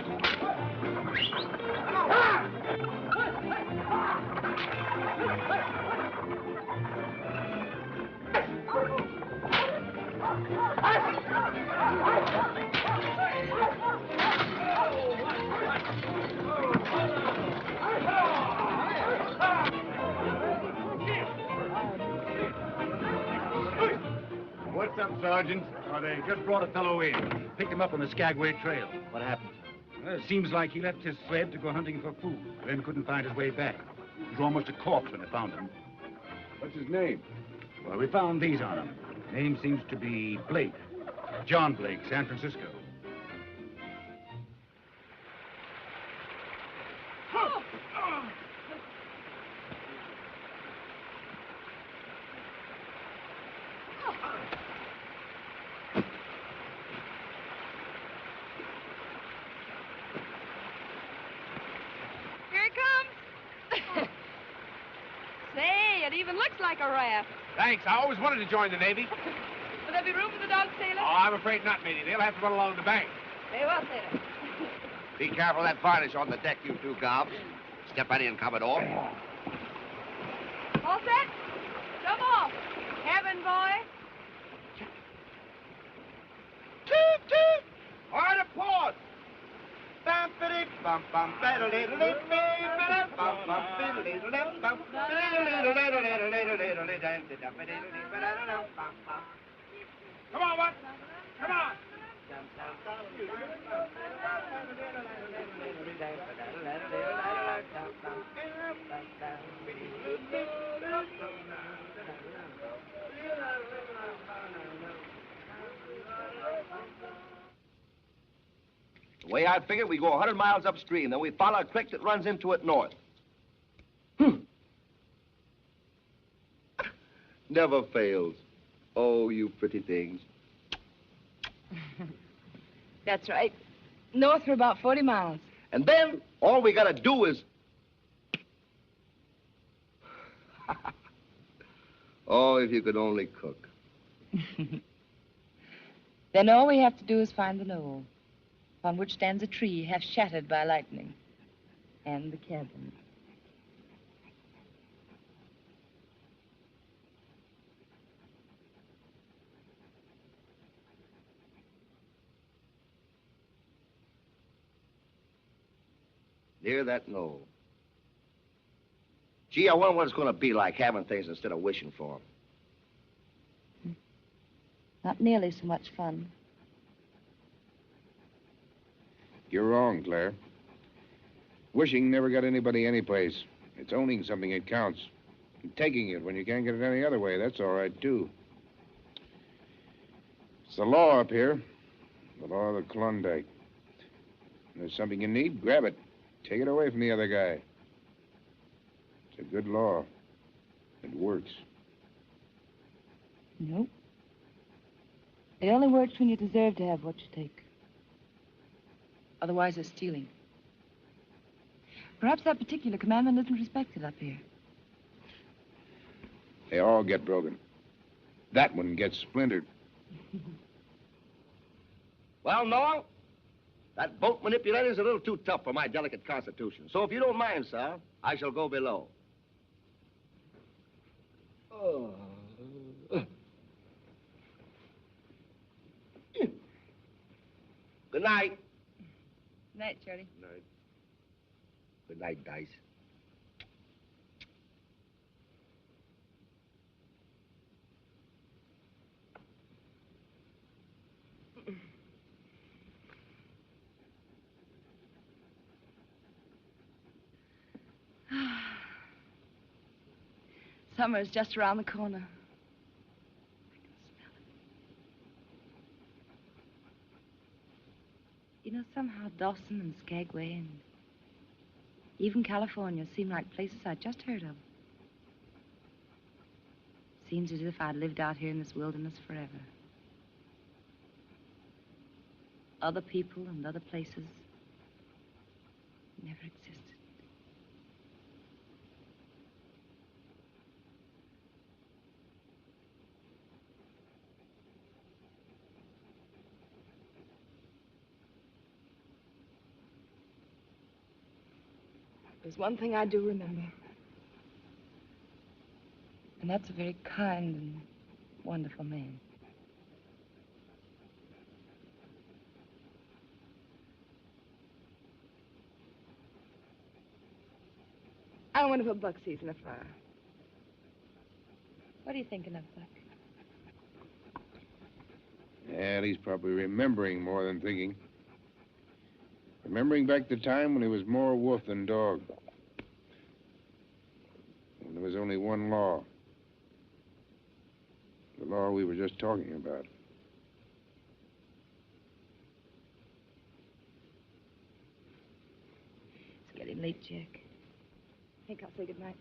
What's up, Sergeant? Oh, they just brought a fellow in. Picked him up on the Skagway Trail. What happened? Well, it seems like he left his sled to go hunting for food, then couldn't find his way back. He was almost a corpse when they found him. What's his name? Well, we found these on him. Name seems to be Blake. John Blake, San Francisco. Say, it even looks like a raft. Thanks. I always wanted to join the Navy. Will there be room for the dog, sailor? Oh, I'm afraid not, matey. They'll have to run along the bank. Very well, sailor. Be careful of that varnish on the deck, you two gobs. Step right in, Commodore. All set? Jump off. Heaven, boy. Toot, toot! Hard to port! Bum, biddy, bum, bum, biddly, bum, bum, biddly, bum, come on, what? Come on! The way I figure, we go 100 miles upstream, then we follow a creek that runs into it north. Never fails. Oh, you pretty things. That's right. North for about 40 miles. And then all we gotta do is... Oh, if you could only cook. Then all we have to do is find the knoll, upon which stands a tree half shattered by lightning, and the cabin. Near that knoll. Gee, I wonder what it's going to be like having things instead of wishing for them. Not nearly so much fun. You're wrong, Claire. Wishing never got anybody anyplace. It's owning something that counts. And taking it when you can't get it any other way, that's all right, too. It's the law up here. The law of the Klondike. If there's something you need, grab it. Take it away from the other guy. It's a good law. It works. Nope. It only works when you deserve to have what you take. Otherwise, it's stealing. Perhaps that particular commandment isn't respected up here. They all get broken. That one gets splintered. Well, Noel, that boat manipulator's a little too tough for my delicate constitution. So if you don't mind, sir, I shall go below. Oh. Good night. Night, Charlie. Night. Good night, Dice. Summer's just around the corner. I can smell it. You know, somehow Dawson and Skagway and even California seem like places I'd just heard of. Seems as if I'd lived out here in this wilderness forever. Other people and other places never existed. There's one thing I do remember. And that's a very kind and wonderful man. I wonder if Buck sees in a fire. What are you thinking of, Buck? Yeah, he's probably remembering more than thinking. Remembering back the time when he was more wolf than dog. When there was only one law. The law we were just talking about. It's getting late, Jack. I think I'll say goodnight.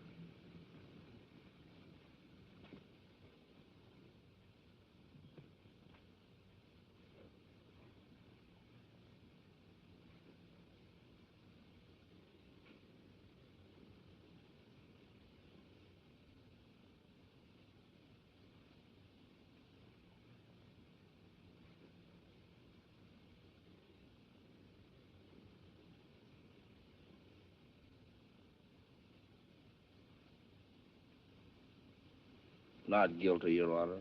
Not guilty, Your Honor.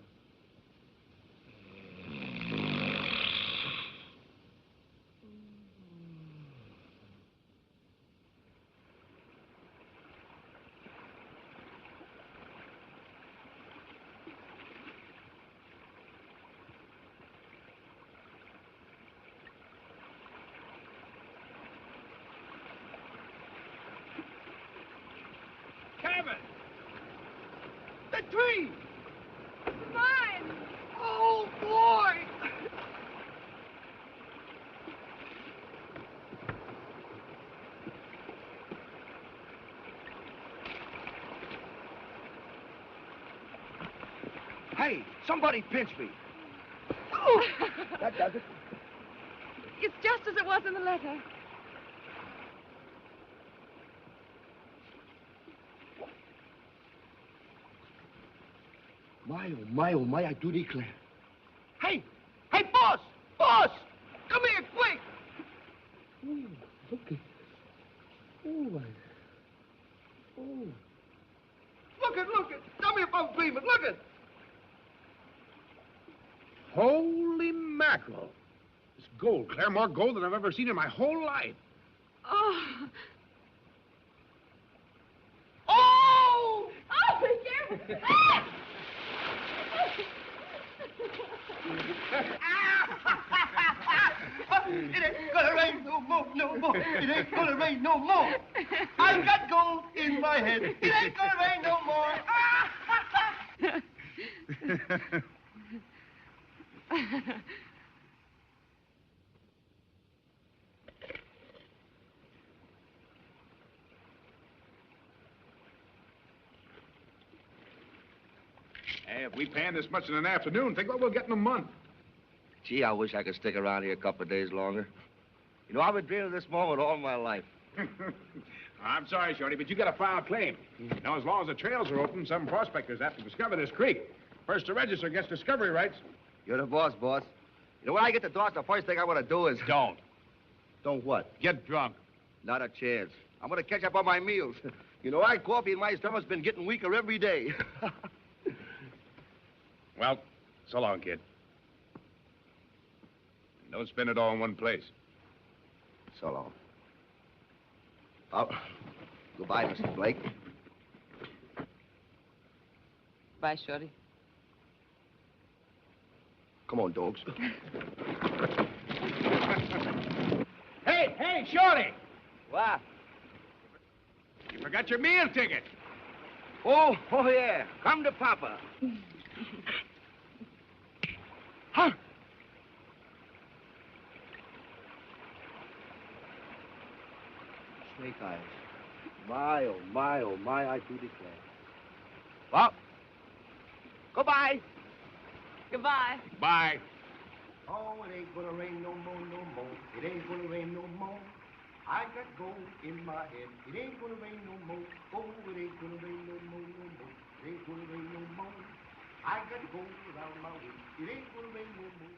Cabin! The tree! Mine! Oh, boy! Hey, somebody pinch me. Oh, that does it. It's just as it was in the letter. Oh, my, I do declare. Hey, boss! Boss! Come here, quick! Oh, look at... Oh, my... Oh. Look it! Tell me if I'm dreaming, look it! Holy mackerel. It's gold, Claire, more gold than I've ever seen in my whole life. Oh. Oh! Oh, be careful! It ain't gonna rain no more. It ain't gonna rain no more. I've got gold in my head. It ain't gonna rain no more. Hey, if we pan this much in an afternoon, think what we'll get in a month. Gee, I wish I could stick around here a couple of days longer. You know, I've been dreaming of this moment all my life. I'm sorry, Shorty, but you got a file claim. Now, as long as the trails are open, some prospectors have to discover this creek. First to register gets discovery rights. You're the boss. You know, when I get to Dawson, the first thing I want to do is... Don't. Don't what? Get drunk. Not a chance. I'm going to catch up on my meals. You know, my coffee in my stomach's been getting weaker every day. Well, so long, kid. Don't spend it all in one place. So long. Oh, goodbye, Mr. Blake. Bye, Shorty. Come on, dogs. Hey, Shorty! What? You forgot your meal ticket. Oh, yeah. Come to Papa. Huh? Snake eyes. My, oh, my, I do declare. Well, goodbye. Goodbye. Bye. Oh, it ain't gonna rain no more. It ain't gonna rain no more. I got gold in my head. It ain't gonna rain no more. Oh, it ain't gonna rain no more. It ain't gonna rain no more. I got gold around my waist. It ain't gonna rain no more.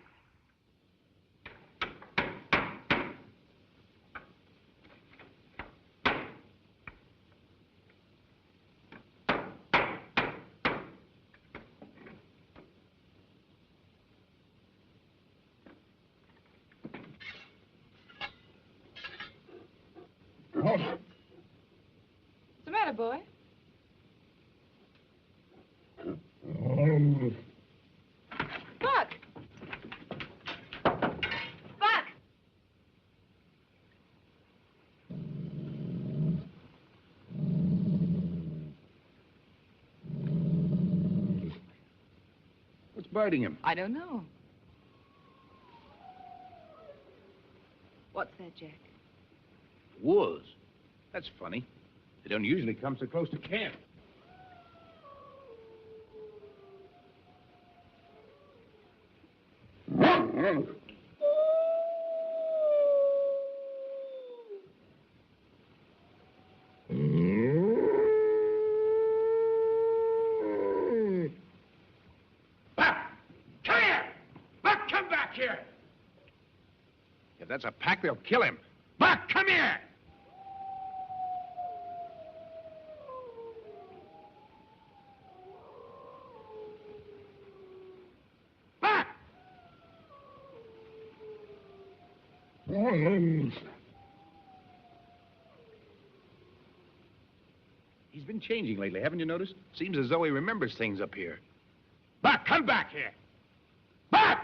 What's the matter, boy? Buck! Buck! What's biting him? I don't know. What's that, Jack? Wolves. That's funny. They don't usually come so close to camp. Buck! Come here! Buck, come back here! If that's a pack, they'll kill him. Buck, come here! He's been changing lately, haven't you noticed? Seems as though he remembers things up here. Buck, come back here! Buck!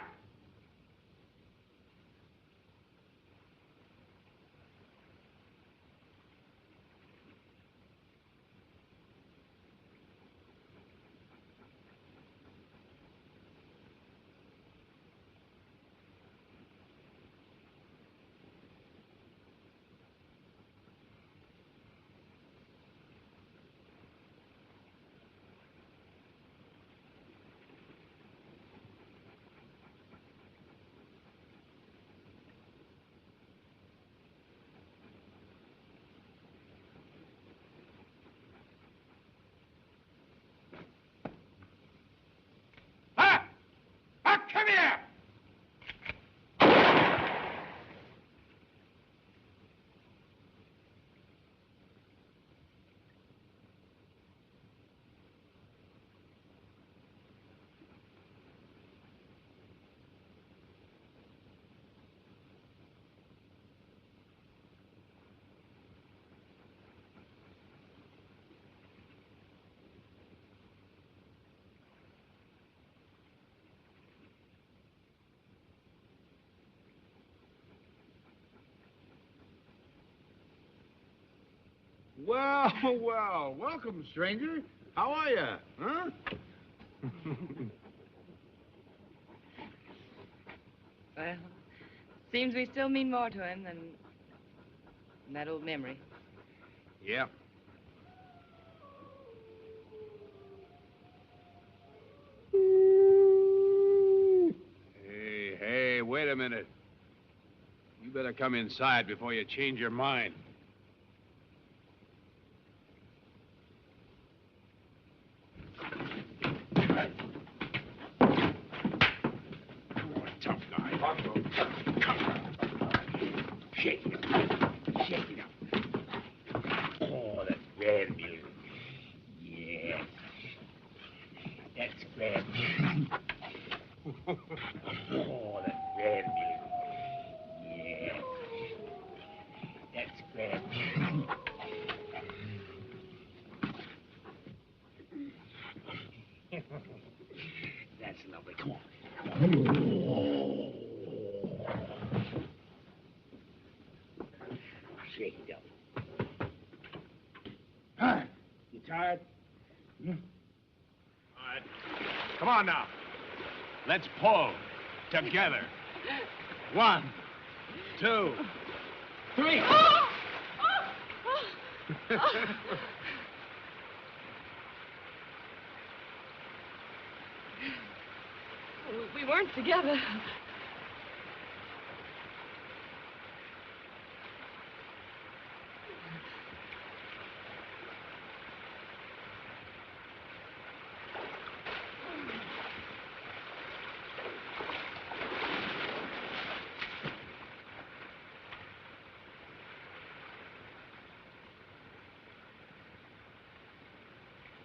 Come here! Well, well, welcome, stranger. How are you, huh? Well, seems we still mean more to him than that old memory. Yeah. Hey, wait a minute. You better come inside before you change your mind. Shake it up. Shake it up. Oh, that's grand music. Yeah. That's grand music. Oh, that's grand music. Yeah. That's grand music. That's lovely. Come on. Shake it up. Huh? You tired? All right. Come on now. Let's pull together. 1, 2, 3. We weren't together.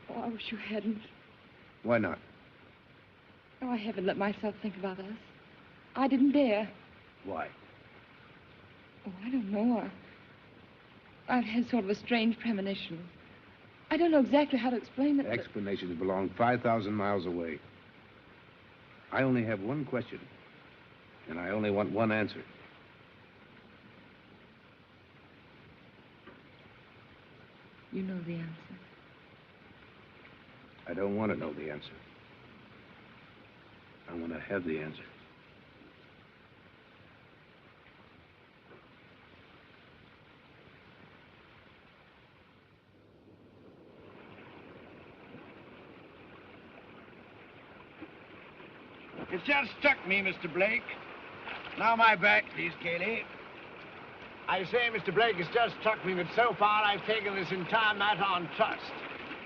Oh, I wish you hadn't. Why not? Oh, I haven't let myself think about us. I didn't dare. Why? Oh, I don't know. I've had sort of a strange premonition. I don't know exactly how to explain it. Explanations belong 5,000 miles away. I only have one question, and I only want one answer. You know the answer. I don't want to know the answer. I want to have the answer. It's just struck me, Mr. Blake. Now my back, please, Cayley. I say, Mr. Blake, it's just struck me that so far I've taken this entire matter on trust.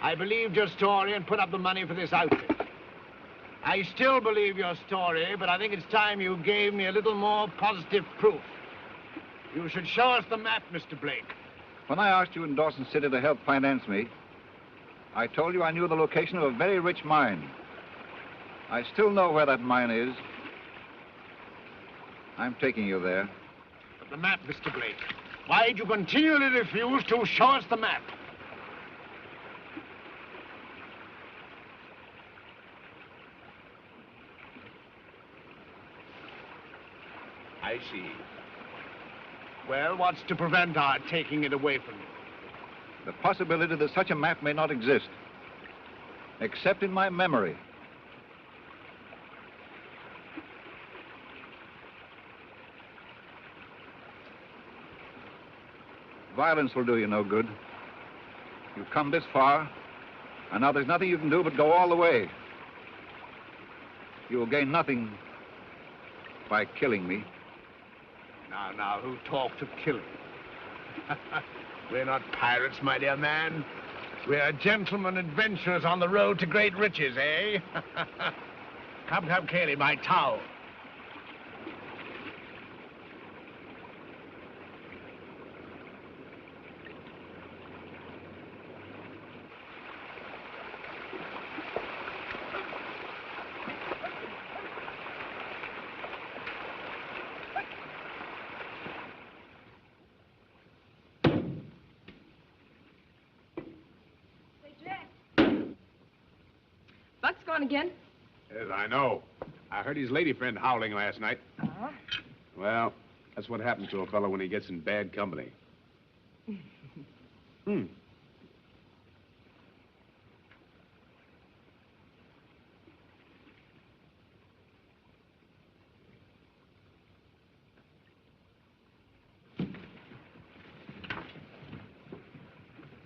I believed your story and put up the money for this outfit. I still believe your story, but I think it's time you gave me a little more positive proof. You should show us the map, Mr. Blake. When I asked you in Dawson City to help finance me, I told you I knew the location of a very rich mine. I still know where that mine is. I'm taking you there. The map, Mr. Blake. Why do you continually refuse to show us the map? I see. Well, what's to prevent our taking it away from you? The possibility that such a map may not exist, except in my memory. Violence will do you no good. You've come this far, and now there's nothing you can do but go all the way. You will gain nothing by killing me. Now, who talked of killing? We're not pirates, my dear man. We're gentlemen adventurers on the road to great riches, eh? Come, Cayley, my towel. Buck's gone again? Yes, I know. I heard his lady friend howling last night. Uh-huh. Well, that's what happens to a fellow when he gets in bad company. Hmm.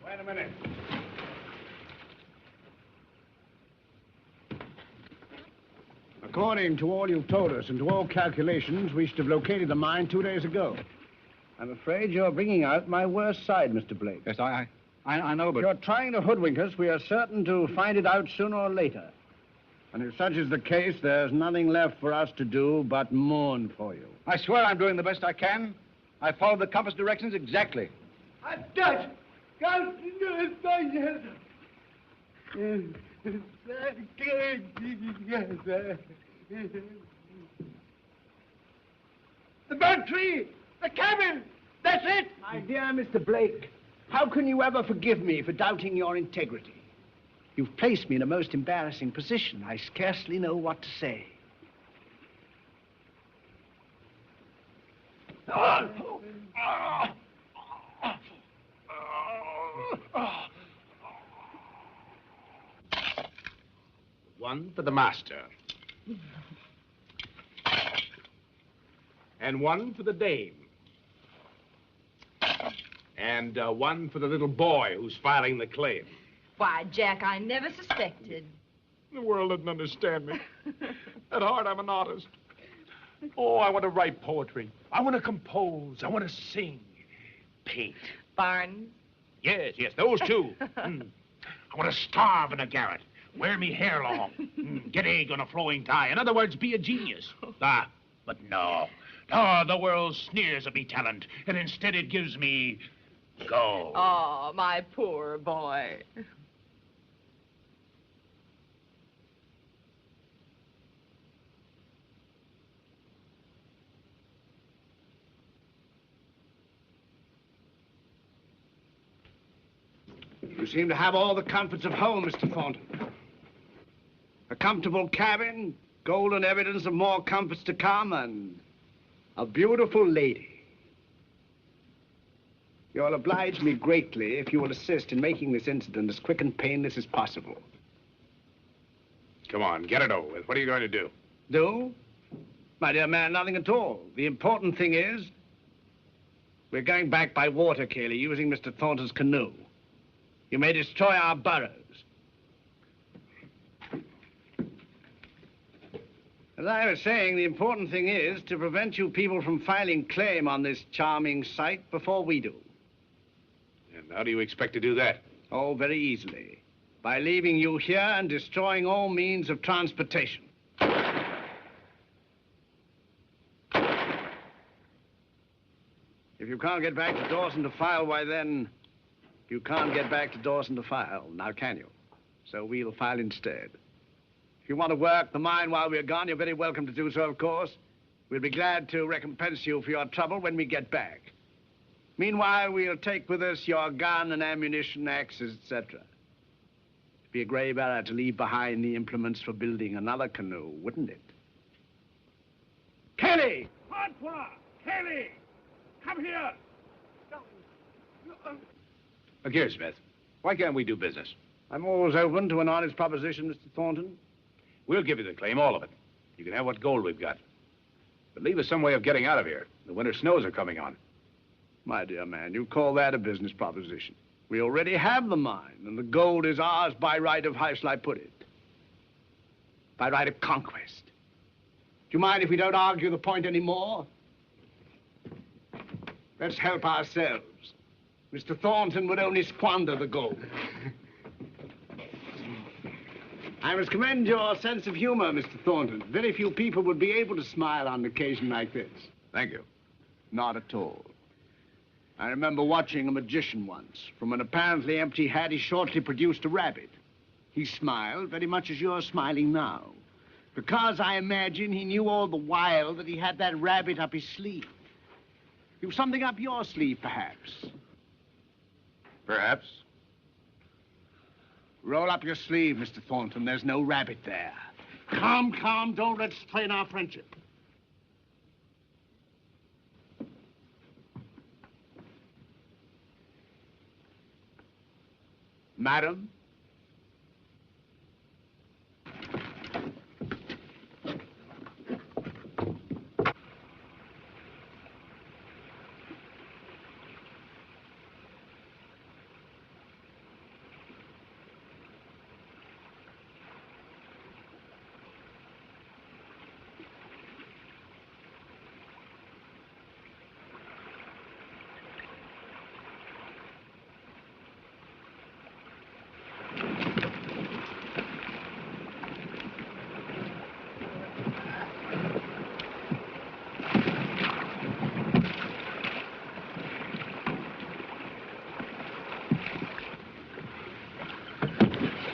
Wait a minute. According to all you've told us and to all calculations, we should have located the mine 2 days ago. I'm afraid you're bringing out my worst side, Mr. Blake. Yes, I know, but... If you're trying to hoodwink us, we are certain to find it out sooner or later. And if such is the case, there's nothing left for us to do but mourn for you. I swear I'm doing the best I can. I followed the compass directions exactly. I'm Dutch. God, the burnt tree! The cabin! That's it! My dear Mr. Blake, how can you ever forgive me for doubting your integrity? You've placed me in a most embarrassing position. I scarcely know what to say. One for the master. And one for the dame. And one for the little boy who's filing the claim. Why, Jack, I never suspected. The world doesn't understand me. At heart, I'm an artist. Oh, I want to write poetry. I want to compose. I want to sing. Paint. Barnes? Yes, those two. I want to starve in a garret. Wear me hair long. Get egg on a flowing tie. In other words, be a genius. But no. No, the world sneers at me talent, and instead it gives me gold. Oh, my poor boy. You seem to have all the comforts of home, Mr. Thornton. A comfortable cabin, golden evidence of more comforts to come, and a beautiful lady. You'll oblige me greatly if you will assist in making this incident as quick and painless as possible. Come on, get it over with. What are you going to do? Do? My dear man, nothing at all. The important thing is, we're going back by water, Cayley, using Mr. Thornton's canoe. You may destroy our burrows. As I was saying, the important thing is to prevent you people from filing claim on this charming site before we do. And how do you expect to do that? Oh, very easily. By leaving you here and destroying all means of transportation. If you can't get back to Dawson to file, why then, you can't get back to Dawson to file, now can you? So we'll file instead. If you want to work the mine while we're gone, you're very welcome to do so, of course. We'll be glad to recompense you for your trouble when we get back. Meanwhile, we'll take with us your gun and ammunition, axes, etc. It'd be a grave error to leave behind the implements for building another canoe, wouldn't it? Kelly! Padua! Kelly! Come here! Look here, Smith. Why can't we do business? I'm always open to an honest proposition, Mr. Thornton. We'll give you the claim, all of it. You can have what gold we've got. But leave us some way of getting out of here. The winter snows are coming on. My dear man, you call that a business proposition. We already have the mine, and the gold is ours by right of, how shall I put it? By right of conquest. Do you mind if we don't argue the point anymore? Let's help ourselves. Mr. Thornton would only squander the gold. I must commend your sense of humor, Mr. Thornton. Very few people would be able to smile on an occasion like this. Thank you. Not at all. I remember watching a magician once. From an apparently empty hat, he shortly produced a rabbit. He smiled very much as you're smiling now. Because I imagine he knew all the while that he had that rabbit up his sleeve. You've something up your sleeve, perhaps. Perhaps. Roll up your sleeve, Mr. Thornton. There's no rabbit there. Calm, calm. Don't let's strain our friendship. Madam?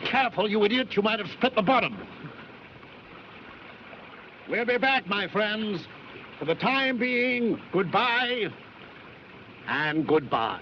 Careful, you idiot. You might have split the bottom. We'll be back, my friends. For the time being, goodbye and goodbye.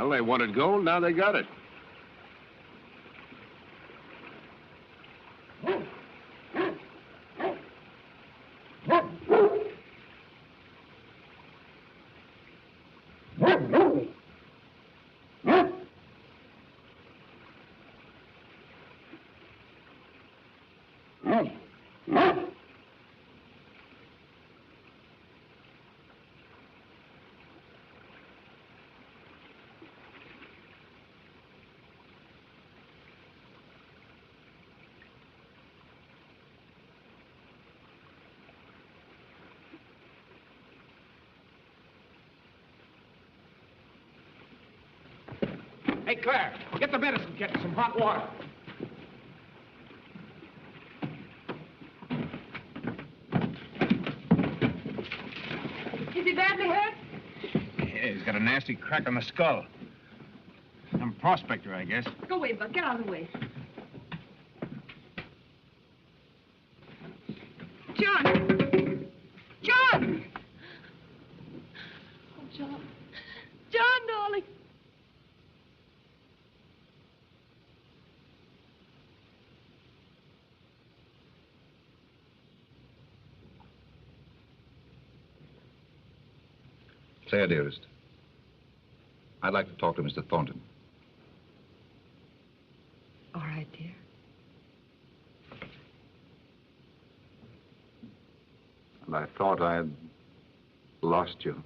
Well, they wanted gold, now they got it. Hey, Claire, get the medicine kit and some hot water. Is he badly hurt? Yeah, he's got a nasty crack on the skull. Some prospector, I guess. Go away, Buck. Get out of the way. John! John! Oh, John. John, darling. Claire, dearest, I'd like to talk to Mr. Thornton. All right, dear. And I thought I had lost you.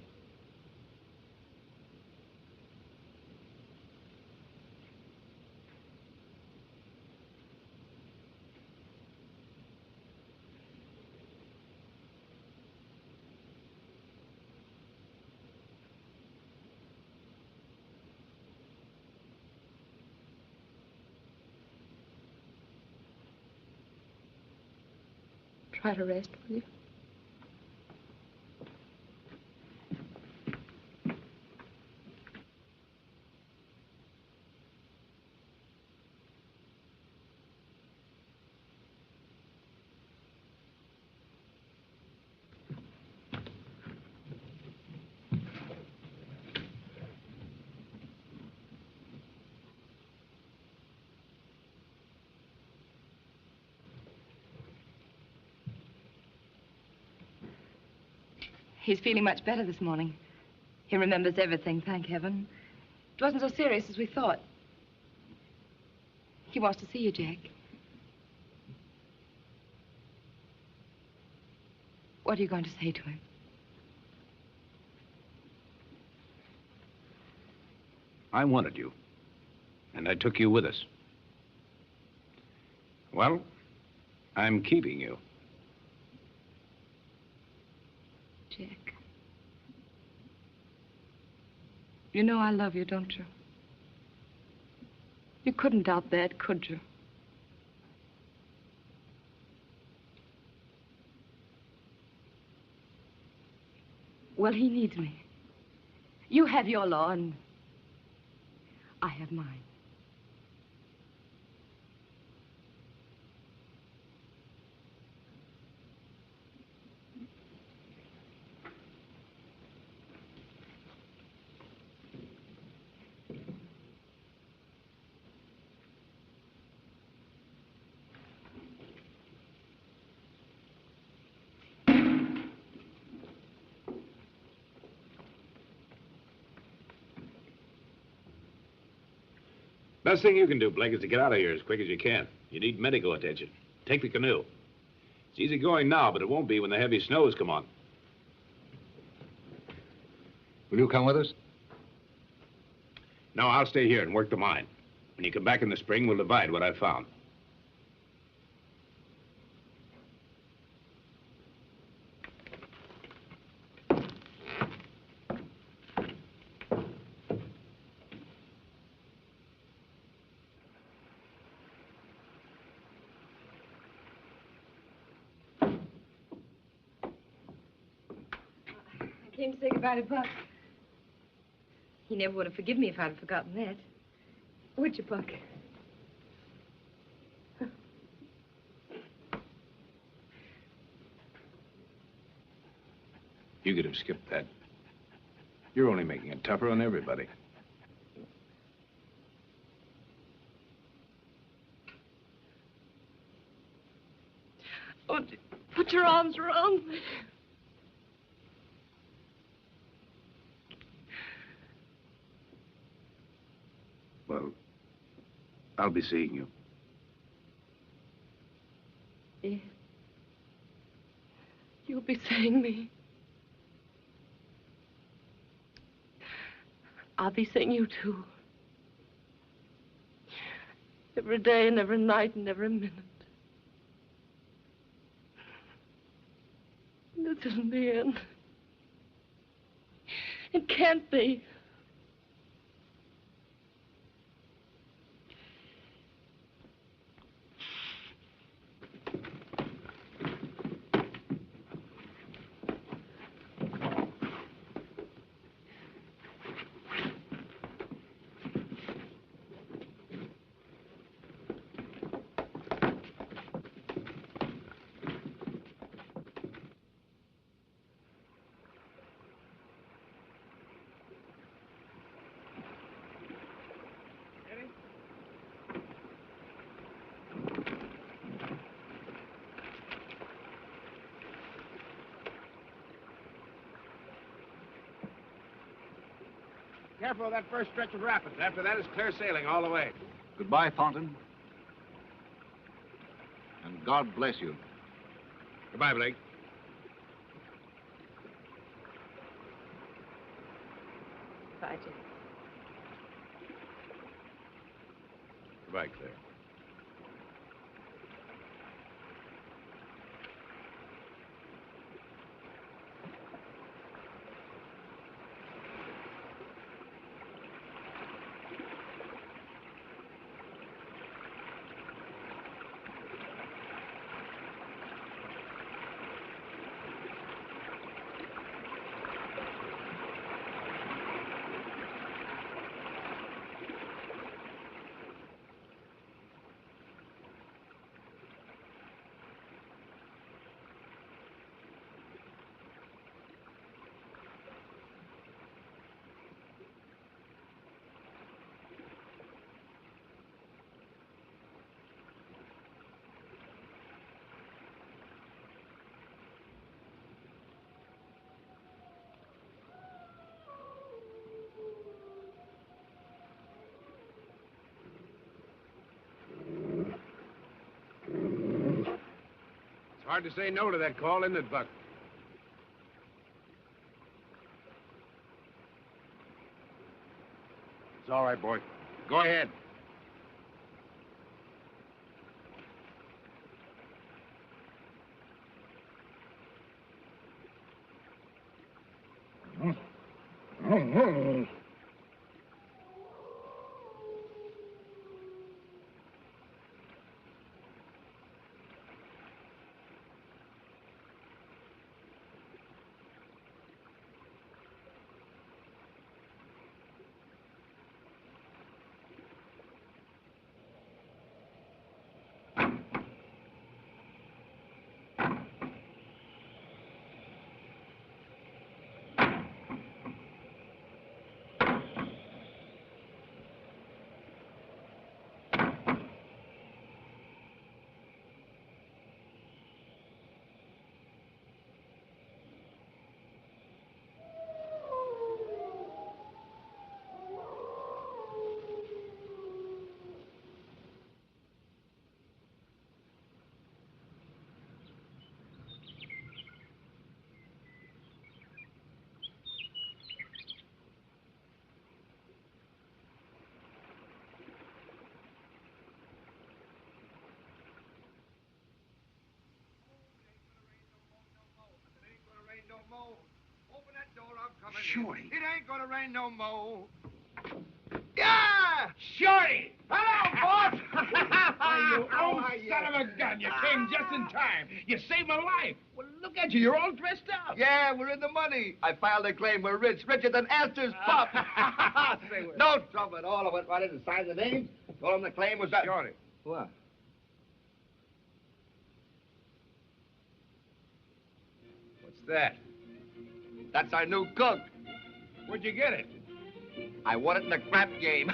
Try to rest, will you? He's feeling much better this morning. He remembers everything, thank heaven. It wasn't so serious as we thought. He wants to see you, Jack. What are you going to say to him? I wanted you, and I took you with us. Well, I'm keeping you. Jack. You know I love you, don't you? You couldn't doubt that, could you? Well, he needs me. You have your law, and I have mine. Best thing you can do, Blake, is to get out of here as quick as you can. You need medical attention. Take the canoe. It's easy going now, but it won't be when the heavy snows come on. Will you come with us? No, I'll stay here and work the mine. When you come back in the spring, we'll divide what I've found. I came to say goodbye to Buck. He never would have forgiven me if I'd forgotten that. Would you, Buck? You could have skipped that. You're only making it tougher on everybody. Oh, put your arms around me. Well, I'll be seeing you. Yeah. You'll be seeing me. I'll be seeing you, too. Every day and every night and every minute. This isn't the end. It can't be. careful of that first stretch of rapids. After that, it's clear sailing all the way. Goodbye, Thornton. And God bless you. Goodbye, Blake. Bye, Jim. Goodbye, Claire. It's hard to say no to that call, isn't it, Buck? It's all right, boy. Go ahead. Open that door, I'm coming. Shorty. It ain't gonna rain no more. Yeah! Shorty! Hello, boss! you How old are you? son of a gun. You came just in time. You saved my life. Well, look at you. You're all dressed up. Yeah, we're in the money. I filed a claim. We're rich, richer than Astor's pup. No trouble at all. I went right in and signed the name. Told him the claim was that. Shorty. What? What's that? That's our new cook. Where'd you get it? I won it in the crap game.